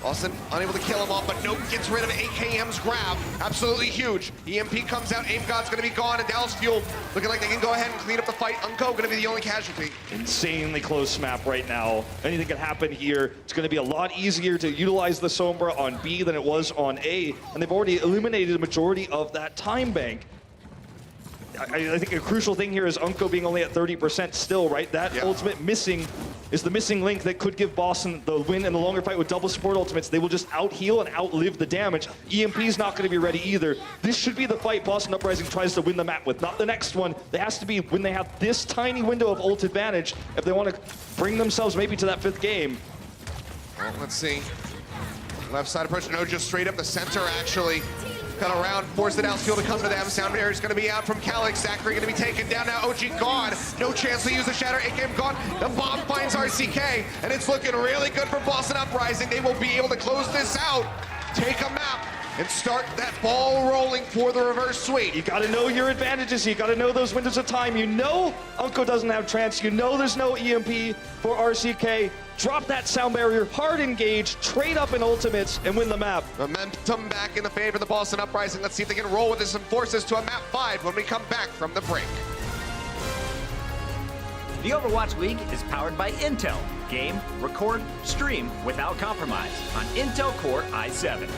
Boston unable to kill him off, but Nope gets rid of AKM's grab. Absolutely huge. EMP comes out, Aim God's gonna be gone, and Dallas Fuel looking like they can go ahead and clean up the fight. Unco gonna be the only casualty. Insanely close map right now. Anything can happen here. It's gonna be a lot easier to utilize the Sombra on B than it was on A, and they've already eliminated a majority of that time bank. I think a crucial thing here is Unco being only at 30% still, right? That ultimate missing is the missing link that could give Boston the win in the longer fight with double support ultimates. They will just out-heal and outlive the damage. EMP's not going to be ready either. This should be the fight Boston Uprising tries to win the map with, not the next one. It has to be when they have this tiny window of ult advantage if they want to bring themselves maybe to that 5th game. Well, let's see. Left side approach, no, just straight up the center, actually. Cut around, force the downfield to come to them. Sound barrier is going to be out from Calyx. Zachary going to be taken down now. OG gone. No chance to use the Shatter. AKM gone. The bomb finds RCK, and it's looking really good for Boston Uprising. They will be able to close this out, take a map, and start that ball rolling for the reverse sweep. You got to know your advantages. You got to know those windows of time. You know Unco doesn't have trance. You know there's no EMP for RCK. Drop that sound barrier, hard engage, trade up in ultimates, and win the map. Momentum back in the favor of the Boston Uprising. Let's see if they can roll with this and force this to a map 5 when we come back from the break. The Overwatch League is powered by Intel. Game, record, stream without compromise on Intel Core i7.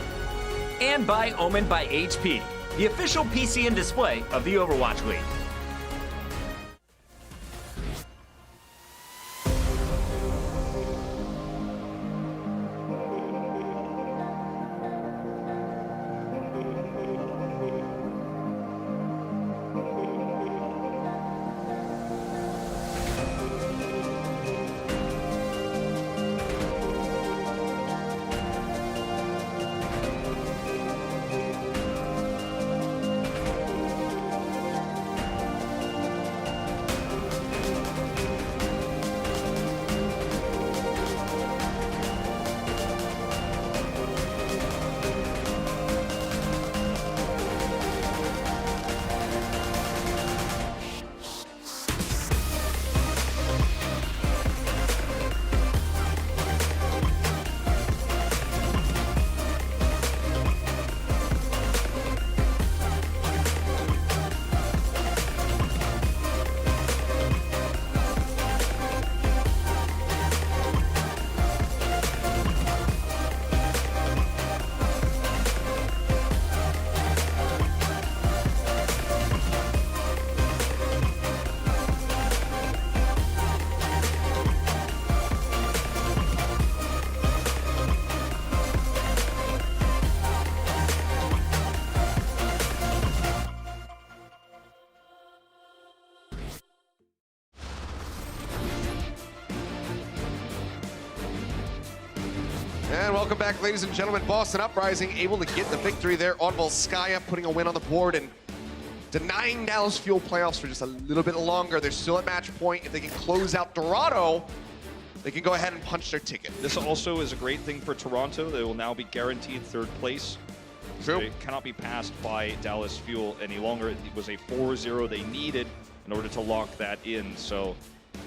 And by Omen by HP, the official PC and display of the Overwatch League. And welcome back, ladies and gentlemen. Boston Uprising able to get the victory there on Volskaya, putting a win on the board and denying Dallas Fuel playoffs for just a little bit longer. They're still at match point. If they can close out Dorado, they can go ahead and punch their ticket. This also is a great thing for Toronto. They will now be guaranteed 3rd place. True. They cannot be passed by Dallas Fuel any longer. It was a 4-0 they needed in order to lock that in. So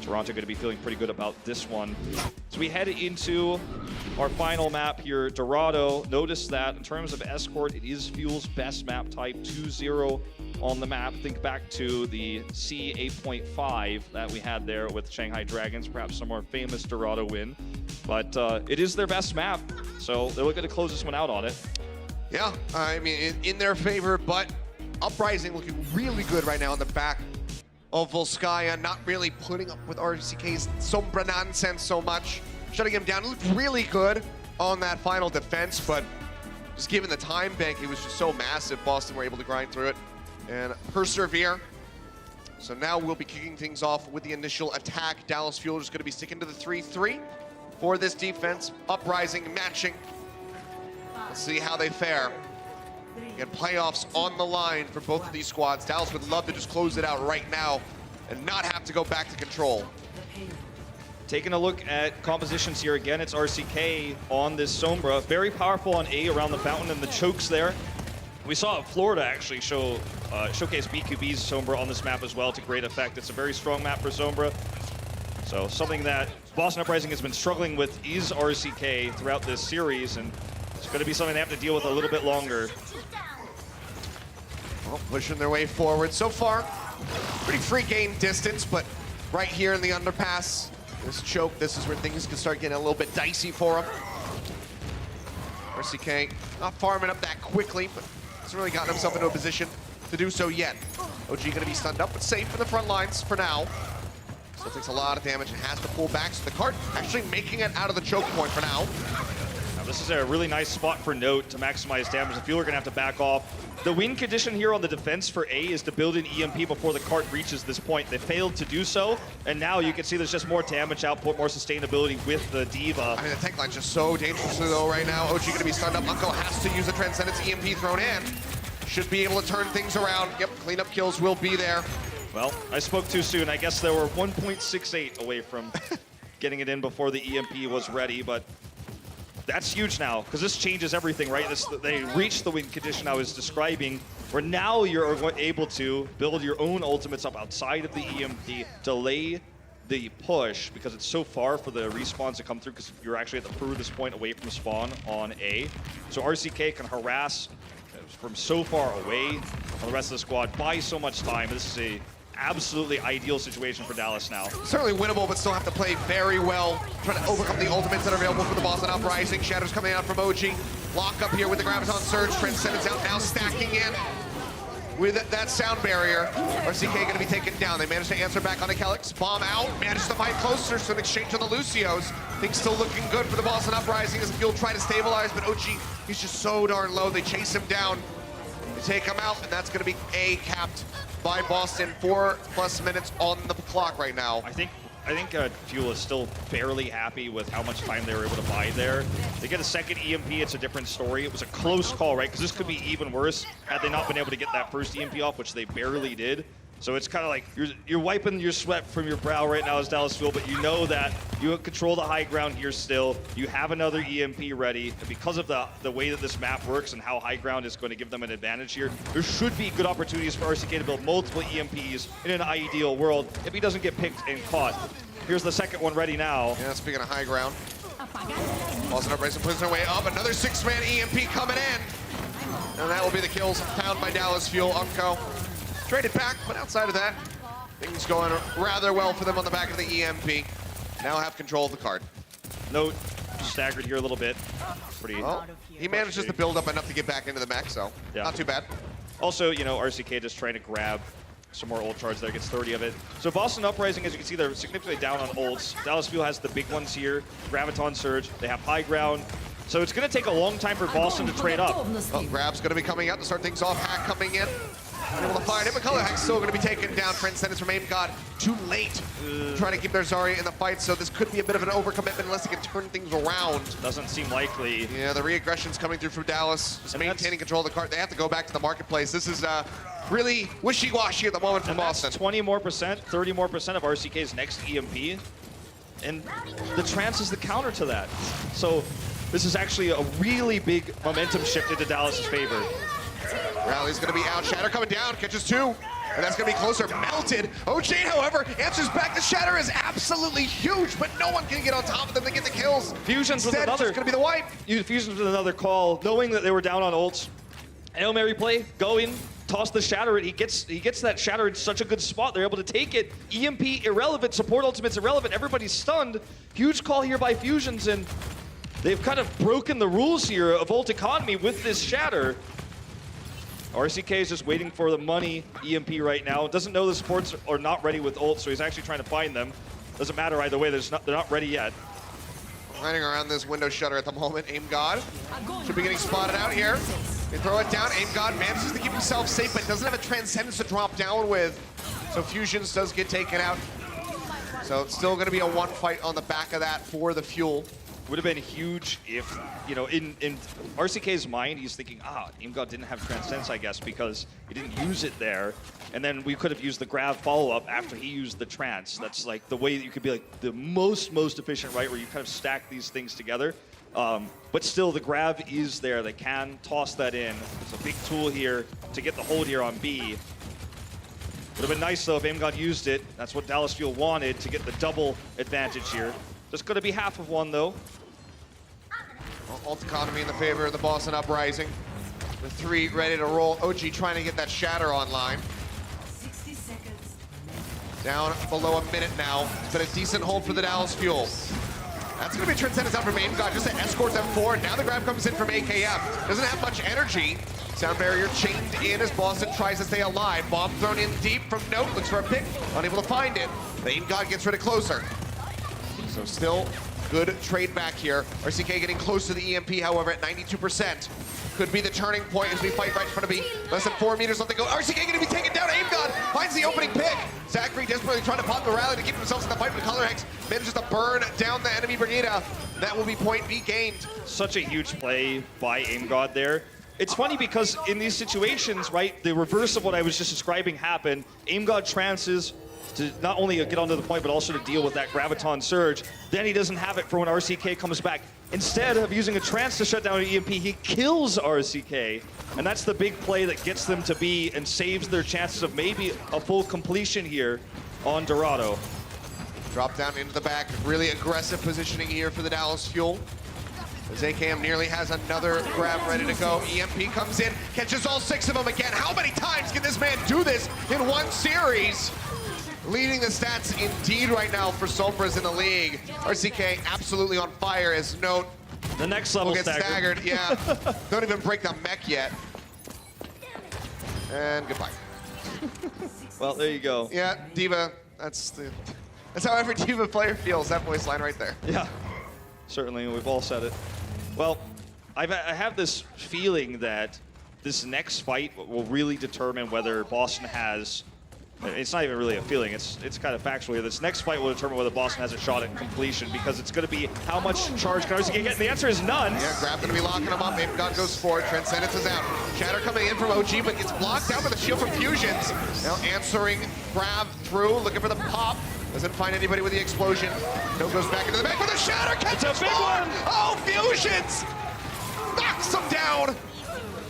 Toronto going to be feeling pretty good about this one. So we head into our final map here, Dorado. Notice that in terms of Escort, it is Fuel's best map type, 2-0 on the map. Think back to the C 8.5 that we had there with Shanghai Dragons, perhaps some more famous Dorado win. But it is their best map, so they're looking to close this one out on it. Yeah, I mean, in their favor, but Uprising looking really good right now on the back of Volskaya, not really putting up with RCK's Sombra nonsense so much. Shutting him down, looked really good on that final defense, but just given the time bank, it was just so massive. Boston were able to grind through it and persevere. So now we'll be kicking things off with the initial attack. Dallas Fuel is going to be sticking to the 3-3 for this defense. Uprising matching. Let's see how they fare. Again, playoffs on the line for both of these squads. Dallas would love to just close it out right now and not have to go back to control. Taking a look at compositions here again, it's RCK on this Sombra. Very powerful on A around the fountain and the chokes there. We saw Florida actually showcase BQB's Sombra on this map as well to great effect. It's a very strong map for Sombra. So something that Boston Uprising has been struggling with is RCK throughout this series, and it's going to be something they have to deal with a little bit longer. Well, pushing their way forward. So far, pretty free game distance, but right here in the underpass, this choke, this is where things can start getting a little bit dicey for them. RCK not farming up that quickly, but hasn't really gotten himself into a position to do so yet. OG going to be stunned up, but safe in the front lines for now. Still takes a lot of damage and has to pull back, so the cart actually making it out of the choke point for now. Now this is a really nice spot for Note to maximize damage. The Fuel are going to have to back off. The win condition here on the defense for A is to build an EMP before the cart reaches this point. They failed to do so, and now you can see there's just more damage output, more sustainability with the Diva. I mean, the tech line's just so dangerously low right now. OG going to be stunned up. Unko has to use a Transcendence EMP thrown in. Should be able to turn things around. Yep, cleanup kills will be there. Well, I spoke too soon. I guess they were 1.68 away from getting it in before the EMP was ready, but that's huge now, because this changes everything, right? They reached the win condition I was describing, where now you're able to build your own ultimates up outside of the EMP, delay the push, because it's so far for the respawns to come through, because you're actually at the furthest point away from spawn on A. So RCK can harass from so far away on the rest of the squad, buy so much time. This is a absolutely ideal situation for Dallas now. Certainly winnable, but still have to play very well. Trying to overcome the ultimates that are available for the Boston Uprising. Shadows coming out from OG. Lock up here with the Graviton Surge. Transcendence out now, stacking in with that sound barrier. RCK going to be taken down. They managed to answer back on the Calyx. Bomb out, managed to fight closer, so an exchange on the Lucios. Things still looking good for the Boston Uprising as the Fuel try to stabilize, but OG, he's just so darn low. They chase him down. They take him out, and that's going to be A capped by Boston. 4+ minutes on the clock right now. I think Fuel is still fairly happy with how much time they were able to buy there. They get a second EMP, it's a different story. It was a close call, right? Because this could be even worse had they not been able to get that first EMP off, which they barely did. So it's kind of like you're wiping your sweat from your brow right now as Dallas Fuel, but you know that you control the high ground here still. You have another EMP ready. And because of the way that this map works and how high ground is going to give them an advantage here, there should be good opportunities for RCK to build multiple EMPs in an ideal world if he doesn't get picked and caught. Here's the second one ready now. Yeah, speaking of high ground. Boston Uprising puts their way up. Another 6-man EMP coming in. And that will be the kills found by Dallas Fuel. Unco traded back, but outside of that, things going rather well for them on the back of the EMP. Now have control of the card. Note staggered here a little bit. Pretty. Well, he manages to build up enough to get back into the mech, so yeah, not too bad. Also, you know, RCK just trying to grab some more ult charge there, gets 30 of it. So Boston Uprising, as you can see, they're significantly down on ults. Dallas Fuel has the big ones here, Graviton Surge, they have high ground. So it's gonna take a long time for Boston to trade up. Well, Grab's gonna be coming out to start things off. Hack coming in. Able to find him, but Color Hack's still going to be taken down. Transcendence from Aim God too late, trying to keep their Zarya in the fight, so this could be a bit of an overcommitment unless he can turn things around. Doesn't seem likely. Yeah, the re-aggression's coming through from Dallas, just maintaining control of the cart. They have to go back to the marketplace. This is really wishy-washy at the moment for Boston. That's 20 more percent, 30 more percent of RCK's next EMP. And the trance is the counter to that. So this is actually a really big momentum shift into Dallas' favor. Rally's gonna be out. Shatter coming down, catches 2. And that's gonna be closer, melted. OG, however, answers back. The Shatter is absolutely huge, but no one can get on top of them to get the kills. Fusions with Instead, another. it's gonna be the wipe. Fusions with another call, knowing that they were down on ults. Hail Mary play, go in, toss the Shatter, and he gets that Shatter in such a good spot. They're able to take it. EMP irrelevant, support ultimate's irrelevant. Everybody's stunned. Huge call here by Fusions, and they've kind of broken the rules here of ult economy with this Shatter. RCK is just waiting for the money EMP right now. Doesn't know the supports are not ready with ult, so he's actually trying to find them. Doesn't matter either way, they're not ready yet. Hiding around this window shutter at the moment. Aim God should be getting spotted out here. They throw it down. Aim God manages to keep himself safe, but doesn't have a Transcendence to drop down with. So Fusions does get taken out. So it's still going to be a one fight on the back of that for the Fuel. Would have been huge if, you know, in RCK's mind, he's thinking, Aim God didn't have Transcendence, I guess, because he didn't use it there. And then we could have used the grab follow-up after he used the trance. That's like the way that you could be like the most efficient, right? Where you kind of stack these things together. But still, the grab is there. They can toss that in. It's a big tool here to get the hold here on B. Would have been nice, though, if Aim God used it. That's what Dallas Fuel wanted, to get the double advantage here. Just going to be half of one, though. Ult economy in the favor of the Boston Uprising. The 3 ready to roll. OG trying to get that Shatter online. 60 seconds. Down below a minute now. It's been a decent hold for the Dallas Fuel. That's going to be Transcendence out from Aim God just to escort them forward. Now the grab comes in from AKF. Doesn't have much energy. Sound barrier chained in as Boston tries to stay alive. Bomb thrown in deep from Note. Looks for a pick. Unable to find it. The Aim God gets rid of Closer. So still good trade back here. RCK getting close to the EMP, however, at 92%. Could be the turning point as we fight right in front of B. Less than 4 meters left to go. RCK going to be taken down. Aim God finds the opening pick. Zachary desperately trying to pop the rally to keep themselves in the fight with Color Hex. Manages to burn down the enemy Brigida. That will be point B gained. Such a huge play by Aim God there. It's funny because in these situations, right, the reverse of what I was just describing happened. Aim God trances to not only get onto the point, but also to deal with that Graviton Surge. Then he doesn't have it for when RCK comes back. Instead of using a trance to shut down an EMP, he kills RCK. And that's the big play that gets them to B and saves their chances of maybe a full completion here on Dorado. Drop down into the back. Really aggressive positioning here for the Dallas Fuel. As AKM nearly has another grab ready to go. EMP comes in, catches all 6 of them again. How many times can this man do this in one series? Leading the stats indeed right now for Sombras in the league. RCK absolutely on fire as Note. The next level will get staggered. Yeah. Don't even break the mech yet. And goodbye. Well, there you go. Yeah, Diva. That's how every Diva player feels. That voice line right there. Yeah, certainly. We've all said it. Well, I have this feeling that this next fight will really determine whether Boston has. It's not even really a feeling, it's kind of factual here. This next fight will determine whether Boston has a shot at completion, because it's going to be how much charge can RCK get, and the answer is none. Yeah, Grab going to be locking him up. Aim God goes forward. Transcendence is out. Shatter coming in from OG, but gets blocked out by the shield from Fusions. Now answering Grab through, looking for the pop. Doesn't find anybody with the explosion. No goes back into the back with a Shatter. Catches it's a big one! Oh, Fusions! Knocks him down!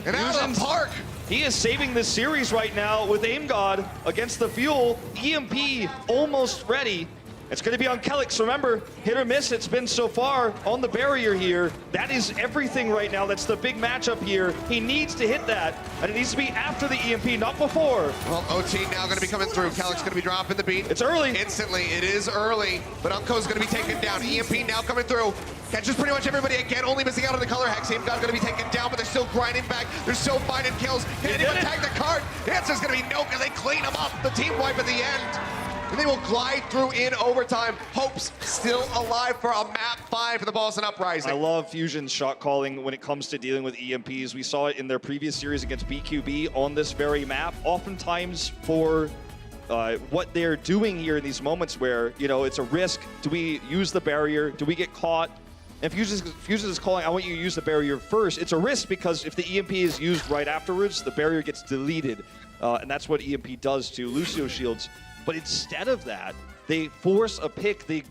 And out of the park. He is saving this series right now with Aim God against the Fuel. EMP almost ready. It's going to be on Kelix. Remember, hit or miss it's been so far on the barrier here. That is everything right now. That's the big matchup here. He needs to hit that, and it needs to be after the EMP, not before. Well, OT now going to be coming through. Kelix going to be dropping the beat. It's early. Instantly, it is early, but Unco's going to be taken down. EMP now coming through. Catches pretty much everybody again, only missing out on the Color Hex. Aim God going to be taken down, but they're still grinding back. They're still finding kills. Can anyone tag the card? The answer's going to be no, because they clean them up. The team wipe at the end. And they will glide through in overtime. Hope's still alive for a map 5 for the Boston Uprising. I love Fusion's shot calling when it comes to dealing with EMPs. We saw it in their previous series against BQB on this very map. Oftentimes for what they're doing here in these moments where, you know, it's a risk. Do we use the barrier? Do we get caught? And Fusion is calling, I want you to use the barrier first. It's a risk because if the EMP is used right afterwards, the barrier gets deleted. And that's what EMP does to Lucio shields. But instead of that, they force a pick, they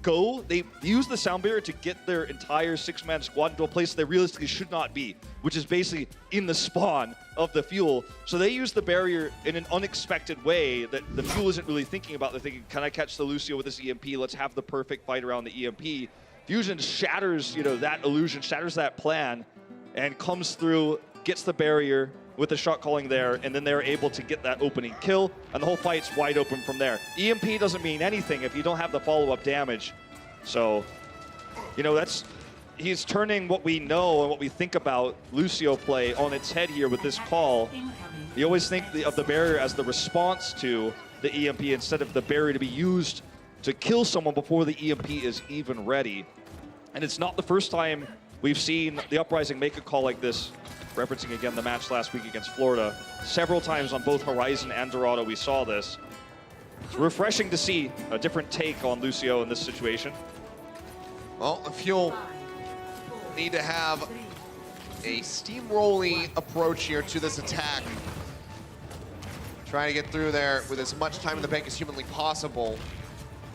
use the sound barrier to get their entire 6-man squad into a place they realistically should not be, which is basically in the spawn of the fuel. So they use the barrier in an unexpected way that the fuel isn't really thinking about. They're thinking, can I catch the Lucio with this EMP? Let's have the perfect fight around the EMP. Fusion shatters, that illusion, shatters that plan, and comes through, gets the barrier with the shot calling there, and then they're able to get that opening kill, and the whole fight's wide open from there. EMP doesn't mean anything if you don't have the follow-up damage. So, he's turning what we know and what we think about Lucio play on its head here with this call. You always think of the barrier as the response to the EMP instead of the barrier to be used to kill someone before the EMP is even ready. And it's not the first time we've seen the Uprising make a call like this, referencing again the match last week against Florida. Several times on both Horizon and Dorado we saw this. It's refreshing to see a different take on Lucio in this situation. Well, the Fuel need to have a steamrolling approach here to this attack. Trying to get through there with as much time in the bank as humanly possible.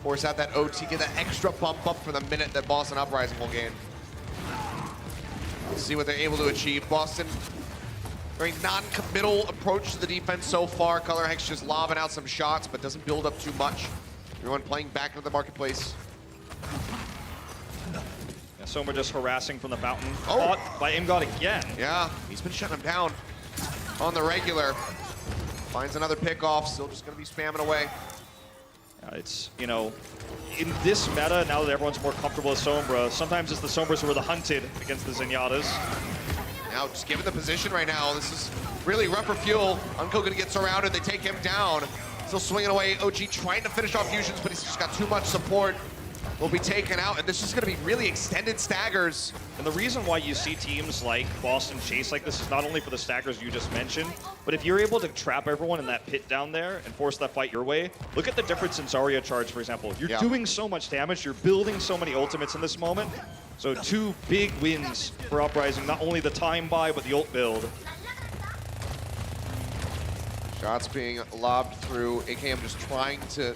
Force out that OT, get that extra bump up for the minute that Boston Uprising will gain. Let's see what they're able to achieve. Boston, very non-committal approach to the defense so far. Color Hex just lobbing out some shots, but doesn't build up too much. Everyone playing back into the marketplace. Yeah, Soma just harassing from the fountain. Caught by AimGod again. Yeah, he's been shutting him down on the regular. Finds another pickoff, still just gonna be spamming away. It's, in this meta, now that everyone's more comfortable with Sombra, sometimes it's the Sombras who are the hunted against the Zenyatas. Now, just given the position right now, this is really rough for Fuel. Unco gonna get surrounded, they take him down. Still swinging away, OG trying to finish off fusions, but he's just got too much support. Will be taken out, and this is gonna be really extended staggers. And the reason why you see teams like Boston chase like this is not only for the staggers you just mentioned, but if you're able to trap everyone in that pit down there and force that fight your way, look at the difference in Zarya charge, for example. You're doing so much damage, you're building so many ultimates in this moment. So 2 big wins for Uprising, not only the time buy, but the ult build. Shots being lobbed through. AKM just trying to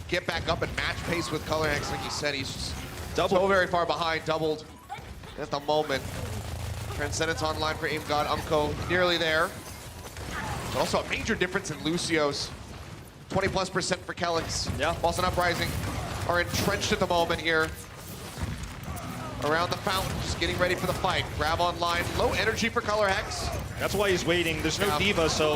get back up and match pace with Color Hex. Like you said, he's just so very far behind, doubled at the moment. Transcendence online for AimGod. Umko nearly there. But also a major difference in Lucio's. 20+% for Kellex. Yeah. Boston Uprising are entrenched at the moment here. Around the fountain, just getting ready for the fight. Grab online, low energy for Color Hex. That's why he's waiting. There's no D.Va, so...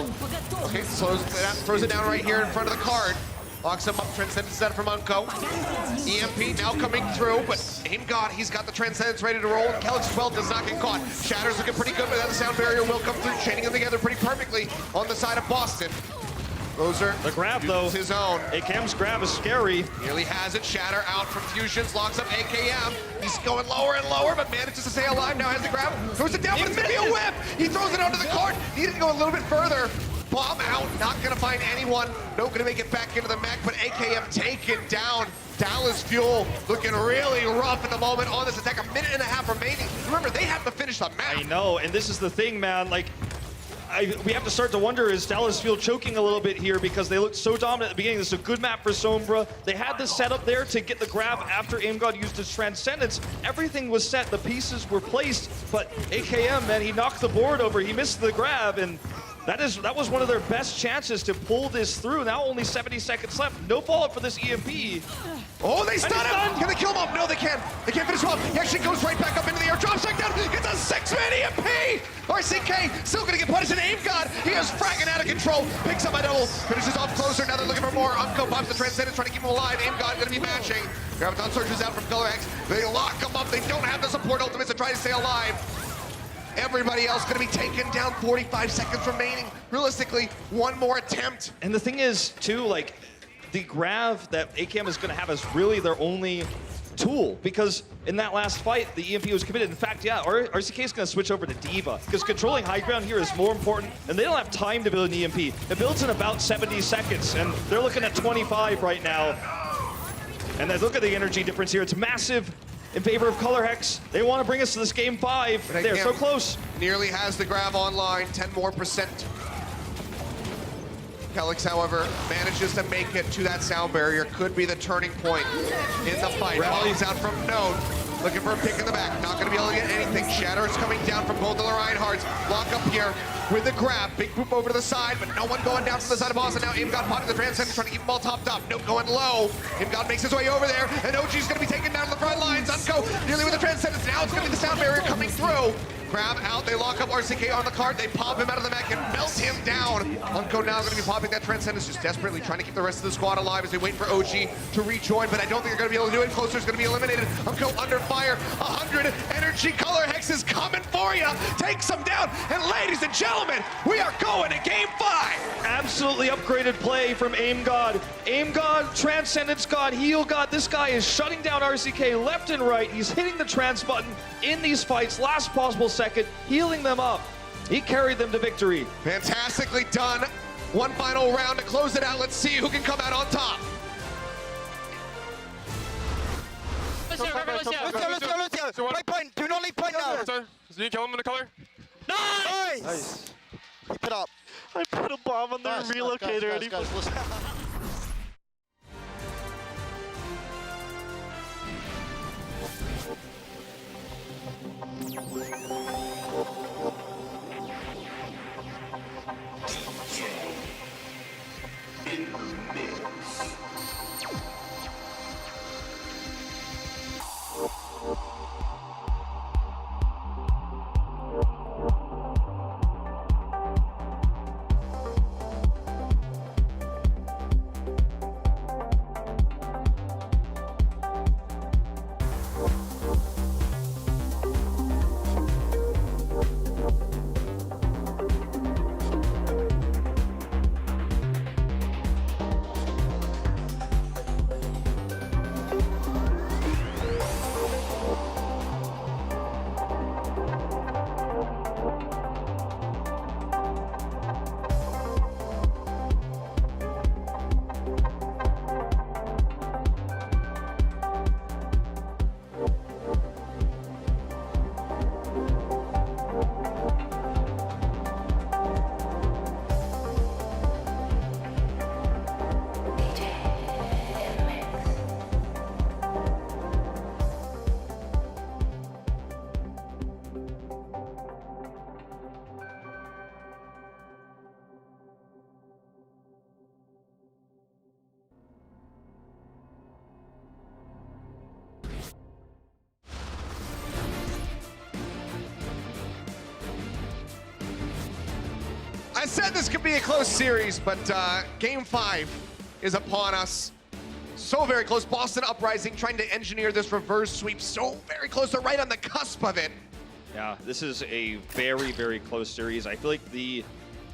Okay, throws it down right here in front of the card. Locks him up, Transcendence set from Unco. EMP now coming through, but AimGod, he's got the Transcendence ready to roll. Kellex 12 does not get caught. Shatter's looking pretty good, but that sound barrier will come through, chaining them together pretty perfectly on the side of Boston. Roser, the grab though, his own. AKM's grab is scary. Nearly has it. Shatter out from fusions, locks up AKM. He's going lower and lower, but manages to stay alive. Now has the grab, throws it down, but it's gonna be a whip. He throws it onto the card. Needed to go a little bit further. Bomb out, not gonna find anyone. No gonna make it back into the mech, but AKM taken down. Dallas Fuel looking really rough at the moment on this attack. 1.5 minutes remaining. Remember, they have to finish the map. I know, and this is the thing, man. Like, we have to start to wonder, is Dallas Fuel choking a little bit here because they looked so dominant at the beginning. This is a good map for Sombra. They had the setup there to get the grab after AimGod used his Transcendence. Everything was set, the pieces were placed, but AKM, man, he knocked the board over. He missed the grab, and that was one of their best chances to pull this through. Now only 70 seconds left. No follow-up for this EMP. Oh, they stun him! Can they kill him off? No, they can't. They can't finish him off. He actually goes right back up into the air, drops back down. Gets a 6-man EMP! RCK still gonna get punished, and AimGod, he is fragging out of control. Picks up a double, finishes off closer. Now they're looking for more. Unco bumps the Transcendence, trying to keep him alive. AimGod gonna be matching. Graviton surges out from Color Hex. They lock him up. They don't have the support ultimates to try to stay alive. Everybody else gonna be taken down. 45 seconds remaining. Realistically, one more attempt. And the thing is, too, like, the grab that AKM is gonna have is really their only tool, because in that last fight, the EMP was committed. In fact, yeah, RCK is gonna switch over to D.Va, because controlling high ground here is more important, and they don't have time to build an EMP. It builds in about 70 seconds, and they're looking at 25 right now. And then look at the energy difference here. It's massive in favor of Color Hex. They want to bring us to this game 5. They're so close. Nearly has the grab online, 10% more. Kelix, however, manages to make it to that sound barrier. Could be the turning point in the fight. Rallies out from Node. Looking for a pick in the back. Not going to be able to get anything. Shatter is coming down from both of the Reinhardts. Lock up here with the grab. Big boop over to the side, but no one going down from the side of Boston. Now Imgod popping the Transcendence, trying to keep them all topped up. Nope, going low. Imgod makes his way over there, and OG's going to be taken down to the front lines. Unco nearly with the Transcendence. Now it's going to be the sound barrier coming through. Grab out, they lock up RCK on the card, they pop him out of the mech and melt him down. Unco now going to be popping that Transcendence, just desperately trying to keep the rest of the squad alive as they wait for OG to rejoin, but I don't think they're going to be able to do it. Closer's going to be eliminated. Unco under fire, 100 energy color hex is coming for you. Takes him down, and ladies and gentlemen, we are going to game 5. Absolutely upgraded play from Aim God. Aim God, Transcendence God, Heal God. This guy is shutting down RCK left and right. He's hitting the trans button in these fights, last possible second, healing them up. He carried them to victory. Fantastically done. One final round to close it out. Let's see who can come out on top. Lucio. Right point. Do not leave point now. Did you kill him in the color? Nice. Keep it up. I put a bomb on their relocator and he was... I said this could be a close series, but game 5 is upon us. So very close. Boston Uprising trying to engineer this reverse sweep. So very close. They're right on the cusp of it. Yeah, this is a very, very close series. I feel like the,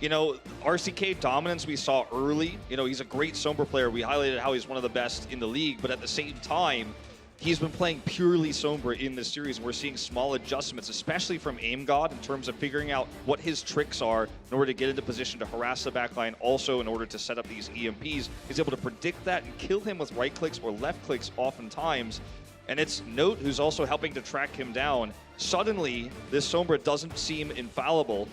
RCK dominance we saw early, he's a great Sombra player. We highlighted how he's one of the best in the league, but at the same time, he's been playing purely Sombra in this series. We're seeing small adjustments, especially from Aim God, in terms of figuring out what his tricks are in order to get into position to harass the backline. Also, in order to set up these EMPs, he's able to predict that and kill him with right clicks or left clicks oftentimes. And it's Note who's also helping to track him down. Suddenly, this Sombra doesn't seem infallible.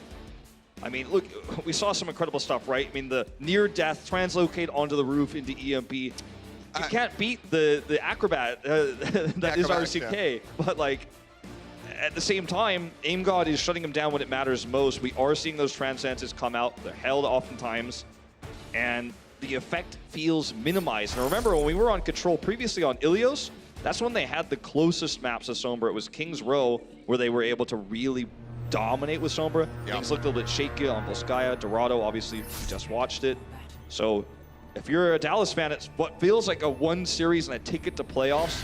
I mean, look, we saw some incredible stuff, right? I mean, the near-death translocate onto the roof into EMP. You can't beat the acrobat that is RCK, yeah. But like at the same time, Aim God is shutting him down when it matters most. We are seeing those transcendences come out. They're held oftentimes, and the effect feels minimized. And remember, when we were on Control previously on Ilios, that's when they had the closest maps of Sombra. It was King's Row, where they were able to really dominate with Sombra. Yep. Things looked a little bit shaky on Volskaya. Dorado, obviously, we just watched it. So if you're a Dallas fan, it's what feels like a one series and a ticket to playoffs,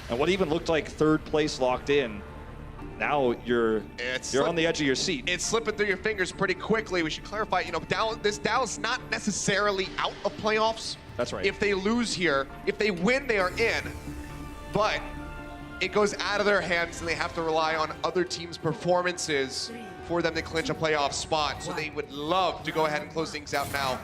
and what even looked like third place locked in. Now you're on the edge of your seat. It's slipping through your fingers pretty quickly. We should clarify, Dallas not necessarily out of playoffs. That's right. If they lose here, if they win, they are in. But it goes out of their hands and they have to rely on other teams' performances for them to clinch a playoff spot. So they would love to go ahead and close things out now.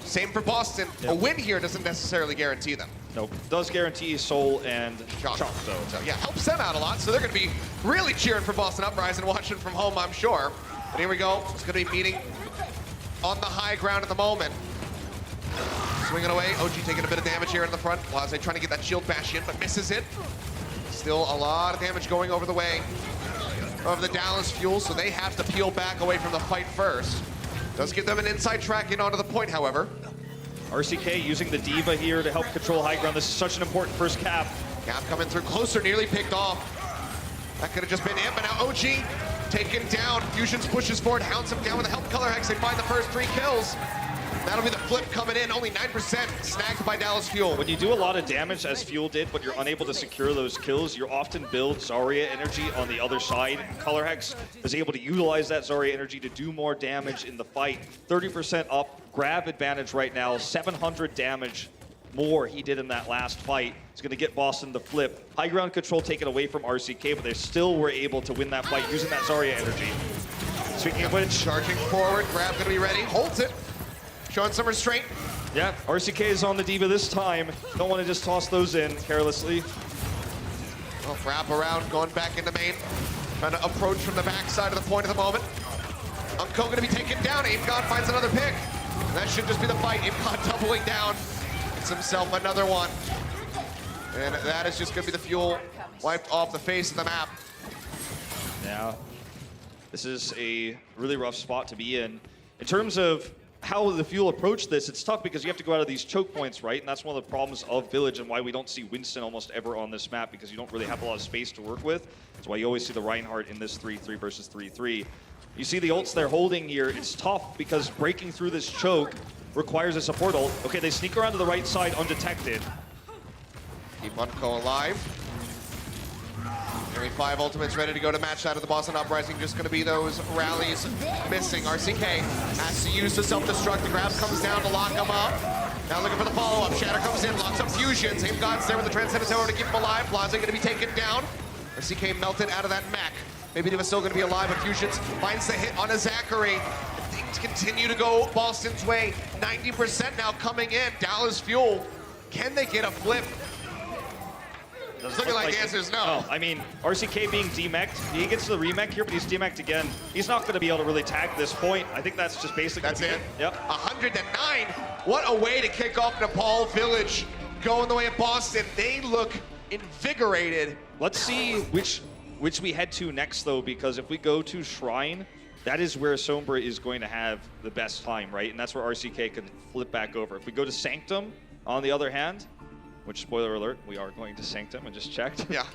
Same for Boston. Yep. A win here doesn't necessarily guarantee them. Nope. Does guarantee Soul and Chalk, though. So yeah, helps them out a lot. So they're going to be really cheering for Boston Uprising, watching from home, I'm sure. But here we go. It's going to be meeting on the high ground at the moment. swinging away. OG taking a bit of damage here in the front. Blase trying to get that shield bash in, but misses it. Still a lot of damage going over the way of the Dallas Fuel, so they have to peel back away from the fight first. Does give them an inside track in onto the point, however. RCK using the Diva here to help control high ground. This is such an important first cap. Cap coming through closer, nearly picked off. That could have just been it, but now OG taken down. Fusions pushes forward, hounds him down with a help color hex. They find the first 3 kills. That'll be the flip coming in, only 9% snagged by Dallas Fuel. When you do a lot of damage, as Fuel did, but you're unable to secure those kills, you often build Zarya energy on the other side. Color Hex is able to utilize that Zarya energy to do more damage in the fight. 30% up, grab advantage right now, 700 damage more he did in that last fight. It's going to get Boston the flip. High ground control taken away from RCK, but they still were able to win that fight using that Zarya energy. Speaking of which, charging forward, grab gonna be ready, holds it. Showing some restraint. Yeah, RCK is on the Diva this time. Don't want to just toss those in carelessly. Well, wrap around, going back into main. Trying to approach from the backside of the point at the moment. Unco gonna be taken down. AimGod finds another pick. And that should just be the fight. AimGod doubling down. Gets himself another one. And that is just gonna be the Fuel wiped off the face of the map. Yeah, this is a really rough spot to be in. In terms of how the Fuel approach this, it's tough because you have to go out of these choke points, right? And that's one of the problems of Village and why we don't see Winston almost ever on this map, because you don't really have a lot of space to work with. That's why you always see the Reinhardt in this 3-3 versus 3-3. You see the ults they're holding here. It's tough because breaking through this choke requires a support ult. Okay, they sneak around to the right side undetected. Keep Unco alive. Nearly 5 ultimates ready to go to match out of the Boston Uprising. Just going to be those rallies missing. RCK has to use the self-destruct. The grab comes down to lock him up. Now looking for the follow-up. Shatter comes in, locks up Fusions. AimGod's there with the Transcendence Tower to keep him alive. Blase going to be taken down. RCK melted out of that mech. Maybe Diva's still going to be alive, but Fusions finds the hit on a Zachary. Things continue to go Boston's way. 90% now coming in. Dallas Fuel. Can they get a flip? It's looking like the answer is no. Oh, I mean, RCK being demeched, he gets the remech here, but he's demeched again. He's not going to be able to really tag this point. I think that's just basically That's it. Yep. 109. What a way to kick off Nepal Village. Going the way of Boston. They look invigorated. Let's see which we head to next, though, because if we go to Shrine, that is where Sombra is going to have the best time, right? And that's where RCK can flip back over. If we go to Sanctum, on the other hand, which, spoiler alert, we are going to Sanctum, I just checked. Yeah.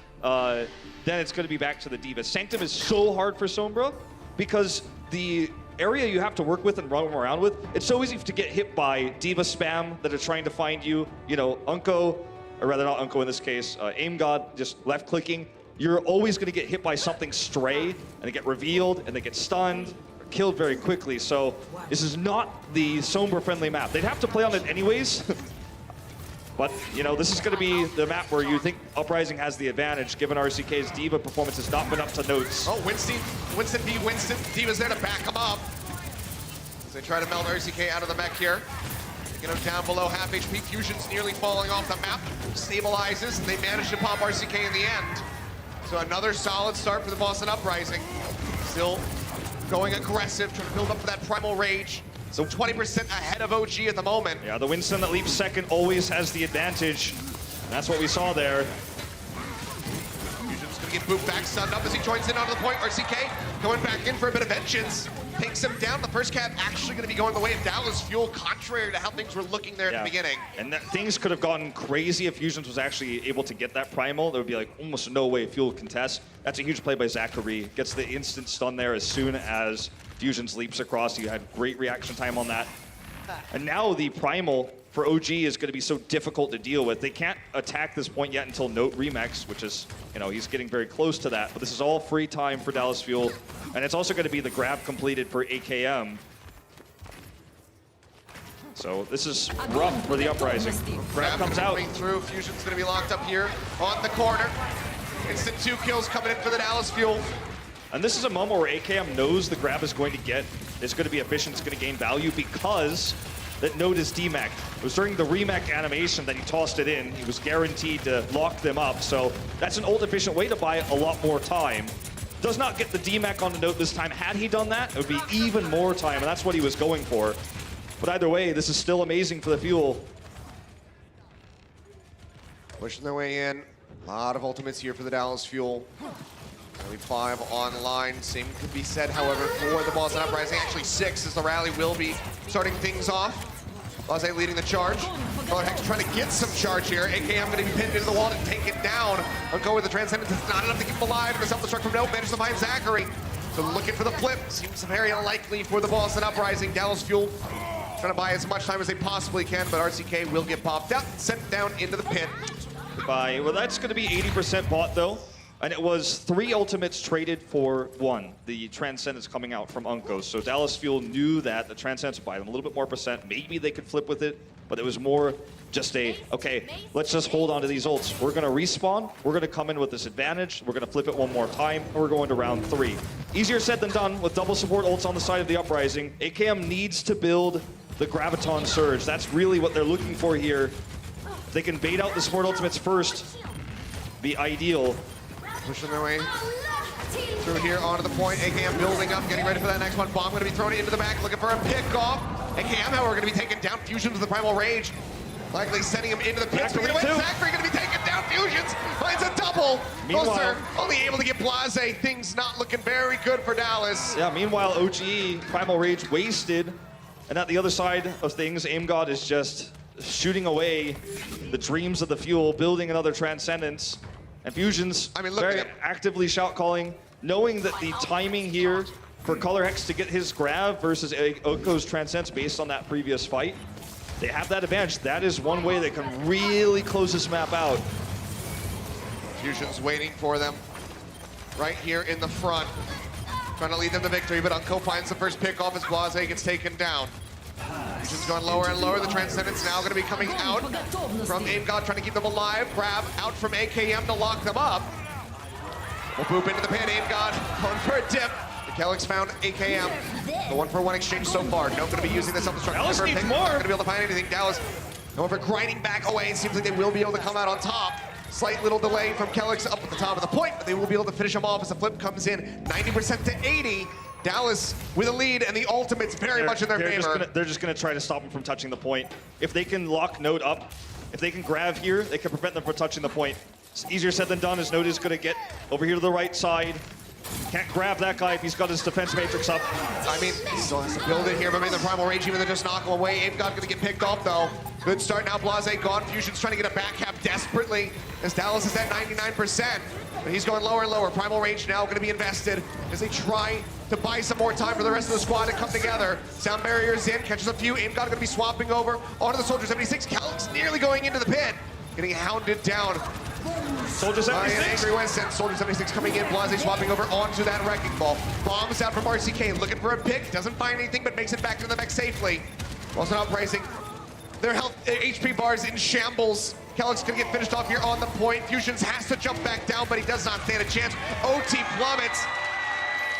Then it's going to be back to the Diva. Sanctum is so hard for Sombra because the area you have to work with and run around with, it's so easy to get hit by Diva spam that are trying to find you. You know, Unco, or rather not Unco in this case, AimGod just left-clicking. You're always going to get hit by something stray, and they get revealed, and they get stunned, or killed very quickly. So this is not the Sombra-friendly map. They'd have to play on it anyways. But, you know, this is going to be the map where you think Uprising has the advantage, given RCK's Diva performance has not been up to notes. Oh, Winston v. Winston. Diva's there to back him up. As they try to melt RCK out of the mech here. Taking him down below half HP. Fusion's nearly falling off the map. Stabilizes, and they manage to pop RCK in the end. So another solid start for the Boston Uprising. Still going aggressive, trying to build up for that primal rage. So 20% ahead of OG at the moment. Yeah, the Winston that leaps second always has the advantage. And that's what we saw there. Fusion's gonna get booped back, stunned up as he joins in onto the point. RCK going back in for a bit of vengeance. Takes him down. The first cap actually gonna be going the way of Dallas Fuel, contrary to how things were looking there at the beginning. And things could have gotten crazy if Fusions was actually able to get that primal. There would be like almost no way Fuel contest. That's a huge play by Zachary. Gets the instant stun there as soon as Fusions leaps across. You had great reaction time on that. And now the primal for OG is going to be so difficult to deal with. They can't attack this point yet until Note Remix, which is, you know, he's getting very close to that. But this is all free time for Dallas Fuel. And it's also going to be the grab completed for AKM. So this is rough for the Uprising. Grab comes out. Coming through. Fusion's going to be locked up here on the corner. Instant 2 kills coming in for the Dallas Fuel. And this is a moment where AKM knows the grab is going to be efficient, it's going to gain value because that Note is demech. It was during the remech animation that he tossed it in. He was guaranteed to lock them up. So that's an ult efficient way to buy a lot more time. Does not get the demech on the Note this time. Had he done that, it would be even more time, and that's what he was going for. But either way, this is still amazing for the Fuel. Pushing their way in. A lot of ultimates here for the Dallas Fuel. Only 5 online. Same could be said, however, for the Boston Uprising. Actually 6, as the rally will be starting things off. Blase leading the charge. Hex trying to get some charge here. AKM going to be pinned into the wall and take it down. I'll go with the Transcendence. It's not enough to keep him alive. And the self-destruct from Nope manages to find Zachary. So looking for the flip. Seems very unlikely for the Boston Uprising. Dallas Fuel trying to buy as much time as they possibly can, but RCK will get popped out, sent down into the pit. Goodbye. Well, that's going to be 80% bought, though. And it was 3 ultimates traded for 1. The Transcendence coming out from Uncos. So Dallas Fuel knew that the Transcendence would buy them a little bit more percent. Maybe they could flip with it, but it was more just a, okay, let's just hold on to these ults. We're going to respawn. We're going to come in with this advantage. We're going to flip it one more time, and we're going to round 3. Easier said than done with double support ults on the side of the Uprising. AKM needs to build the Graviton Surge. That's really what they're looking for here. If they can bait out the support ultimates first, be ideal. Pushing their way through here onto the point. AKM building up, getting ready for that next one. Bomb going to be thrown into the back, looking for a pick-off. AKM, however, going to be taken down. Fusions with the Primal Rage. Likely sending him into the pit. Zachary going to be taken down. Fusions finds a double. Closer, only able to get Blase. Things not looking very good for Dallas. Yeah, meanwhile, OGE, Primal Rage wasted. And at the other side of things, AimGod is just shooting away the dreams of the Fuel, building another Transcendence. And Fusions, I mean, look very actively shout calling, knowing that the timing here for Color Hex to get his grab versus Oko's Transcendence based on that previous fight, they have that advantage. That is one way they can really close this map out. Fusion's waiting for them right here in the front, trying to lead them to victory, but Unco finds the first pick off as Blase gets taken down. Fusion's going lower and lower. The Transcendence now going to be coming out from AimGod, trying to keep them alive. Grab out from AKM to lock them up. We'll boop into the pit. AimGod going for a dip. The Kelix found AKM. The 1-for-1 exchange so far. No going to be using the self-destruct. Dallas needs more. Not going to be able to find anything. Dallas going for grinding back away. It seems like they will be able to come out on top. Slight little delay from Kelix up at the top of the point, but they will be able to finish him off as the flip comes in 90% to 80. Dallas with a lead, and the ultimate's very much in their favor. They're just going to try to stop him from touching the point. If they can lock Node up, if they can grab here, they can prevent them from touching the point. It's easier said than done, as Node is going to get over here to the right side. Can't grab that guy if he's got his defense matrix up. I mean, he still has to build it here, but maybe the Primal Rage even to just knock him away. AimGod going to get picked off, though. Good start now. Blase gone. Fusion's trying to get a back cap desperately as Dallas is at 99%. But he's going lower and lower. Primal Rage now going to be invested as they try to buy some more time for the rest of the squad to come together. Sound barriers in, catches a few. AimGod going to be swapping over onto the Soldier 76. Kelix nearly going into the pit, getting hounded down. Soldier 76. Angry West, Soldier 76 coming in. Blase swapping over onto that Wrecking Ball. Bombs out from RCK, looking for a pick. Doesn't find anything, but makes it back to the mech safely. Boston Uprising, their health, HP bars in shambles. Kelix gonna get finished off here on the point. Fusions has to jump back down, but he does not stand a chance. OT plummets.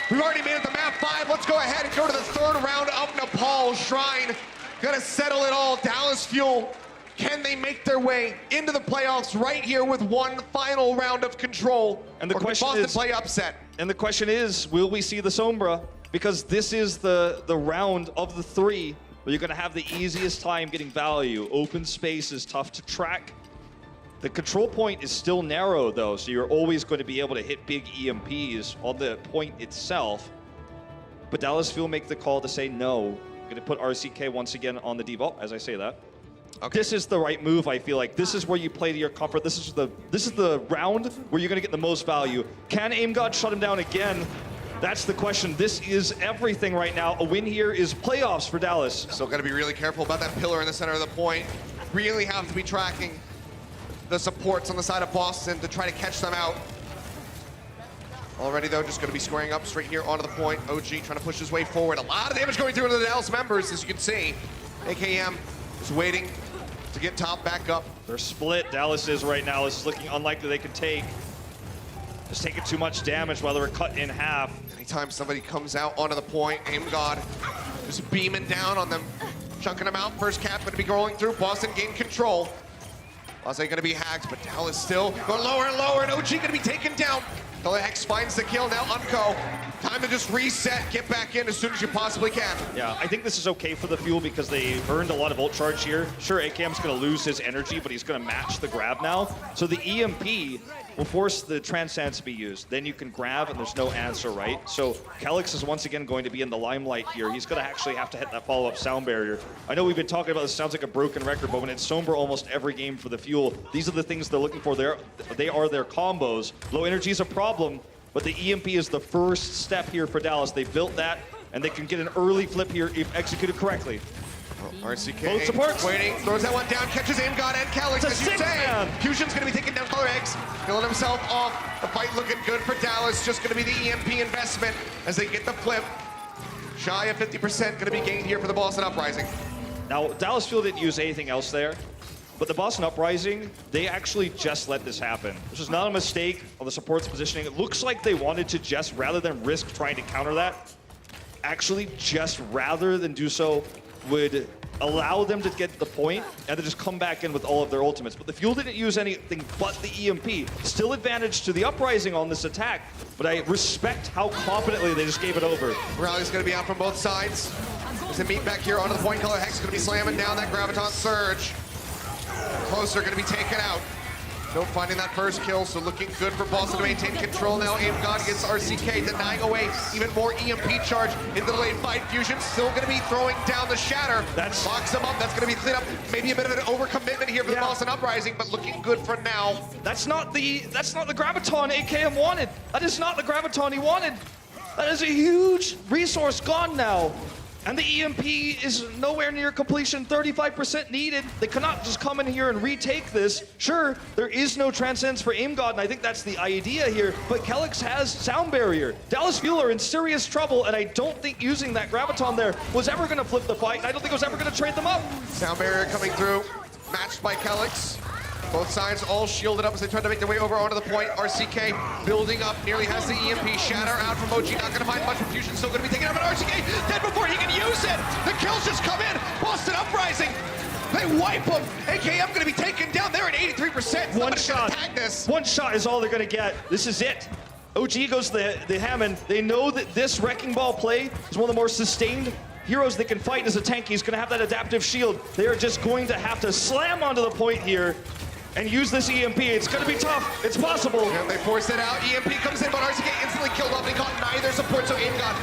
We've already made it to map 5. Let's go ahead and go to the 3rd round of Nepal. Shrine gonna settle it all. Dallas Fuel, can they make their way into the playoffs right here with one final round of control? And the question Boston is, play upset. And the question is, will we see the Sombra? Because this is the round of the 3 where you're going to have the easiest time getting value. Open space is tough to track. The control point is still narrow, though, so you're always going to be able to hit big EMPs on the point itself. But Dallas Fuel make the call to say no. Going to put RCK once again on the default, as I say that. Okay. This is the right move, I feel like. This is where you play to your comfort. This is the round where you're going to get the most value. Can AimGod shut him down again? That's the question. This is everything right now. A win here is playoffs for Dallas. Still got to be really careful about that pillar in the center of the point. Really have to be tracking the supports on the side of Boston to try to catch them out. Already, though, just going to be squaring up straight here onto the point. OG trying to push his way forward. A lot of damage going through to the Dallas members, as you can see. AKM is waiting to get top back up. They're split. Dallas is right now. This is looking unlikely they can take. Just taking too much damage while they're cut in half. Anytime somebody comes out onto the point, AimGod just beaming down on them, chunking them out. First cap going to be rolling through. Boston gain control. Blase going to be hacked, but Dallas still going lower and lower, and OG going to be taken down. Hex finds the kill, now Unco. Time to just reset, get back in as soon as you possibly can. Yeah, I think this is okay for the Fuel because they earned a lot of ult charge here. Sure, AKM's gonna lose his energy, but he's gonna match the grab now. So the EMP will force the Transcend to be used. Then you can grab and there's no answer, right? So Calyx is once again going to be in the limelight here. He's gonna actually have to hit that follow-up sound barrier. I know we've been talking about this, sounds like a broken record, but when it's Sombra almost every game for the Fuel, these are the things they're looking for. They are their combos. Low energy is a problem, but the EMP is the first step here for Dallas. They built that, and they can get an early flip here if executed correctly. RCK Both supports. waiting, throws that one down, catches Aim God and Calyx, as you say. Fusion's gonna be taking down Color Eggs, killing himself off. The fight looking good for Dallas, just gonna be the EMP investment as they get the flip. Shy of 50% gonna be gained here for the Boston Uprising. Now, Dallas Fuel didn't use anything else there, but the Boston Uprising, they actually just let this happen. This is not a mistake on the support's positioning. It looks like they wanted to just, rather than risk trying to counter that, actually just rather than do so, would allow them to get the point and then just come back in with all of their ultimates. But the Fuel didn't use anything but the EMP. Still advantage to the Uprising on this attack, but I respect how confidently they just gave it over. Rally's gonna be out from both sides. There's a meet back here onto the point. Color Hex gonna be slamming down that Graviton Surge. Closer gonna be taken out. Nope, finding that first kill, so looking good for Boston to maintain control now. Aim God gets RCK, denying away even more EMP charge into the late fight. Fusion still gonna be throwing down the Shatter. Locks him up, that's gonna be cleaned up. Maybe a bit of an overcommitment here for the Boston Uprising, but looking good for now. That's not the Graviton AKM wanted. That is not the Graviton he wanted. That is a huge resource gone now. And the EMP is nowhere near completion, 35% needed. They cannot just come in here and retake this. Sure, there is no Transcends for Aim God, and I think that's the idea here, but Calyx has Sound Barrier. Dallas Fuel are in serious trouble, and I don't think using that Graviton there was ever gonna flip the fight, and I don't think it was ever gonna trade them up. Sound Barrier coming through, matched by Calyx. Both sides all shielded up as they try to make their way over onto the point. RCK building up, nearly has the EMP. Shatter out from OG, not gonna find much. Fusion still gonna be taken out, but RCK dead before he can use it. The kills just come in. Boston Uprising, they wipe him. AKM gonna be taken down. They're at 83%. One shot. Tag this. One shot is all they're gonna get. This is it. OG goes the Hammond. They know that this Wrecking Ball play is one of the more sustained heroes that can fight as a tank. He's gonna have that adaptive shield. They are just going to have to slam onto the point here and use this EMP. It's gonna be tough. It's possible. Yeah, they force it out. EMP comes in, but RCK instantly killed off. They caught neither support, so Aim God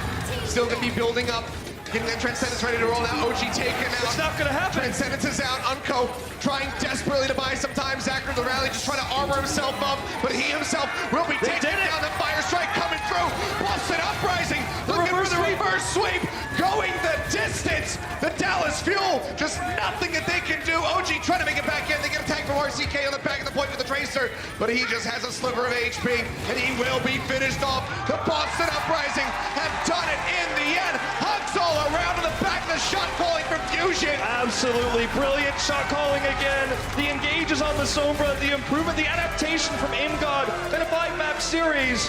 still gonna be building up. Getting that Transcendence ready to roll now. OG taken out. It's not gonna happen. Transcendence is out. Unco trying desperately to buy some time. Zachary the Rally just trying to armor himself up, but he himself will be taken down. The Fire Strike coming through. Boston Uprising looking for the reverse sweep. Going the distance. The Dallas Fuel, just nothing that they can do. OG trying to make it back in. They get a tag from RCK on the back of the point with the Tracer, but he just has a sliver of HP, and he will be finished off. The Boston Uprising have done it in the end. Hugs all around in the back. The shot calling from Fusion. Absolutely brilliant shot calling again. The engage is on the Sombra, the improvement, the adaptation from Aim God in a 5-map series.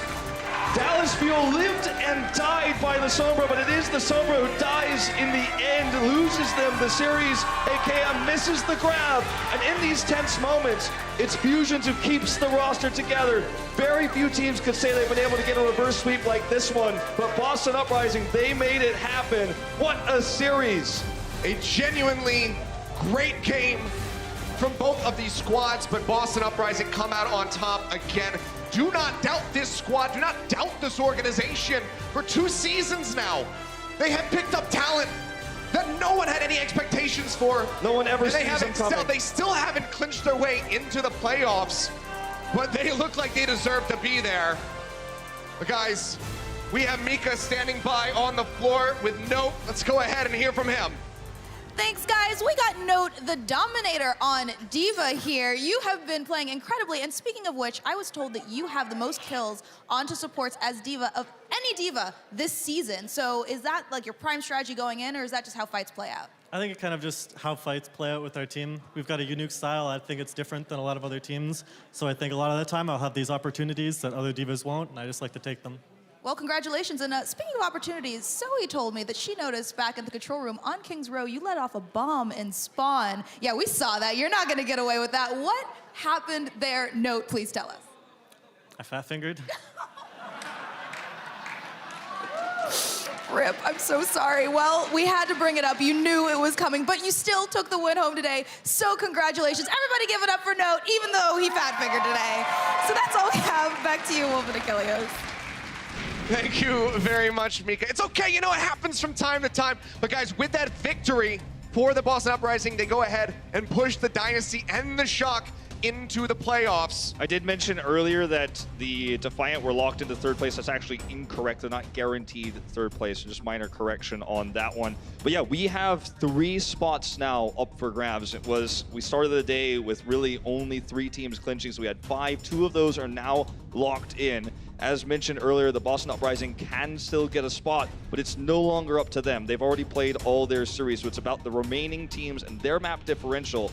Dallas Fuel lived and died by the Sombra, but it is the Sombra who dies in the end, loses them the series. AKM misses the grab, and in these tense moments, it's Fusions who keeps the roster together. Very few teams could say they've been able to get a reverse sweep like this one, but Boston Uprising, they made it happen. What a series. A genuinely great game from both of these squads, but Boston Uprising come out on top again. Do not doubt this squad. Do not doubt this organization. For 2 seasons now, they have picked up talent that no one had any expectations for. No one ever sees them coming. They still haven't clinched their way into the playoffs, but they look like they deserve to be there. But guys, we have Mika standing by on the floor with Note. Let's go ahead and hear from him. Thanks, guys. We got Note the Dominator on Diva here. You have been playing incredibly, and speaking of which, I was told that you have the most kills onto supports as Diva of any Diva this season. So is that like your prime strategy going in, or is that just how fights play out? I think it's kind of just how fights play out with our team. We've got a unique style. I think it's different than a lot of other teams. So I think a lot of the time I'll have these opportunities that other Divas won't, and I just like to take them. Well, congratulations. And speaking of opportunities, Zoe told me that she noticed back in the control room on King's Row, you let off a bomb in Spawn. Yeah, we saw that. You're not going to get away with that. What happened there? Note, please tell us. I fat-fingered. Rip, I'm so sorry. Well, we had to bring it up. You knew it was coming, but you still took the win home today. So congratulations. Everybody give it up for Note, even though he fat fingered today. So that's all we have. Back to you, Wolf and Ilios. Thank you very much, Mika. It's okay, you know, it happens from time to time. But guys, with that victory for the Boston Uprising, they go ahead and push the Dynasty and the Shock into the playoffs. I did mention earlier that the Defiant were locked into third place. That's actually incorrect. They're not guaranteed third place. Just minor correction on that one. But yeah, we have 3 spots now up for grabs. We started the day with really only 3 teams clinching, so we had 5. 2 of those are now locked in. As mentioned earlier, the Boston Uprising can still get a spot, but it's no longer up to them. They've already played all their series, so it's about the remaining teams and their map differential.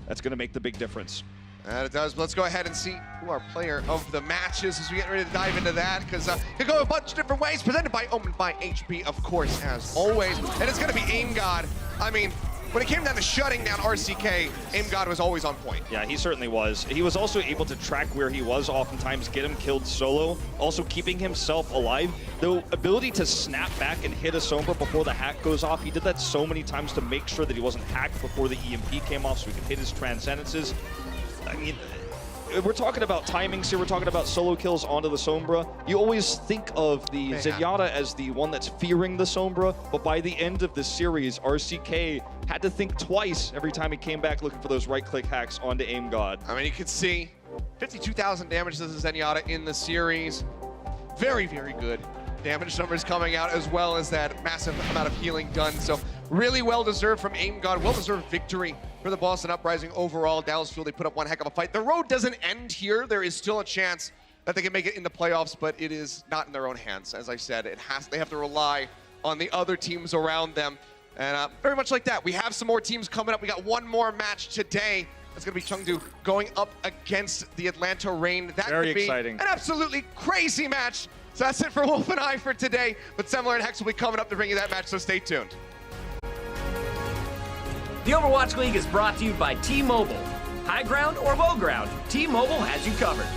That's going to make the big difference. And it does. Let's go ahead and see who our player of the match is as we get ready to dive into that, because it could go a bunch of different ways. Presented by Omen by HP, of course, as always. And it's going to be Aim God. I mean, when it came down to shutting down RCK, Aim God was always on point. Yeah, he certainly was. He was also able to track where he was, oftentimes get him killed solo, also keeping himself alive. The ability to snap back and hit a Sombra before the hack goes off, he did that so many times to make sure that he wasn't hacked before the EMP came off so he could hit his Transcendences. I mean, we're talking about timings here, we're talking about solo kills onto the Sombra. You always think of the Zenyatta as the one that's fearing the Sombra, but by the end of the series, RCK had to think twice every time he came back looking for those right-click hacks onto Aim God. I mean, you can see 52,000 damage to the Zenyatta in the series. Very, very good damage numbers coming out, as well as that massive amount of healing done. So really well-deserved from Aim God. Well-deserved victory for the Boston Uprising overall. Dallas Fuel, they put up one heck of a fight. The road doesn't end here. There is still a chance that they can make it in the playoffs, but it is not in their own hands. As I said, they have to rely on the other teams around them. And very much like that, we have some more teams coming up. We got one more match today. It's going to be Chengdu going up against the Atlanta Reign. That Very could be exciting. an absolutely crazy match. So that's it for Wolf and I for today. But Semler and Hex will be coming up to bring you that match, so stay tuned. The Overwatch League is brought to you by T-Mobile. High ground or low ground, T-Mobile has you covered.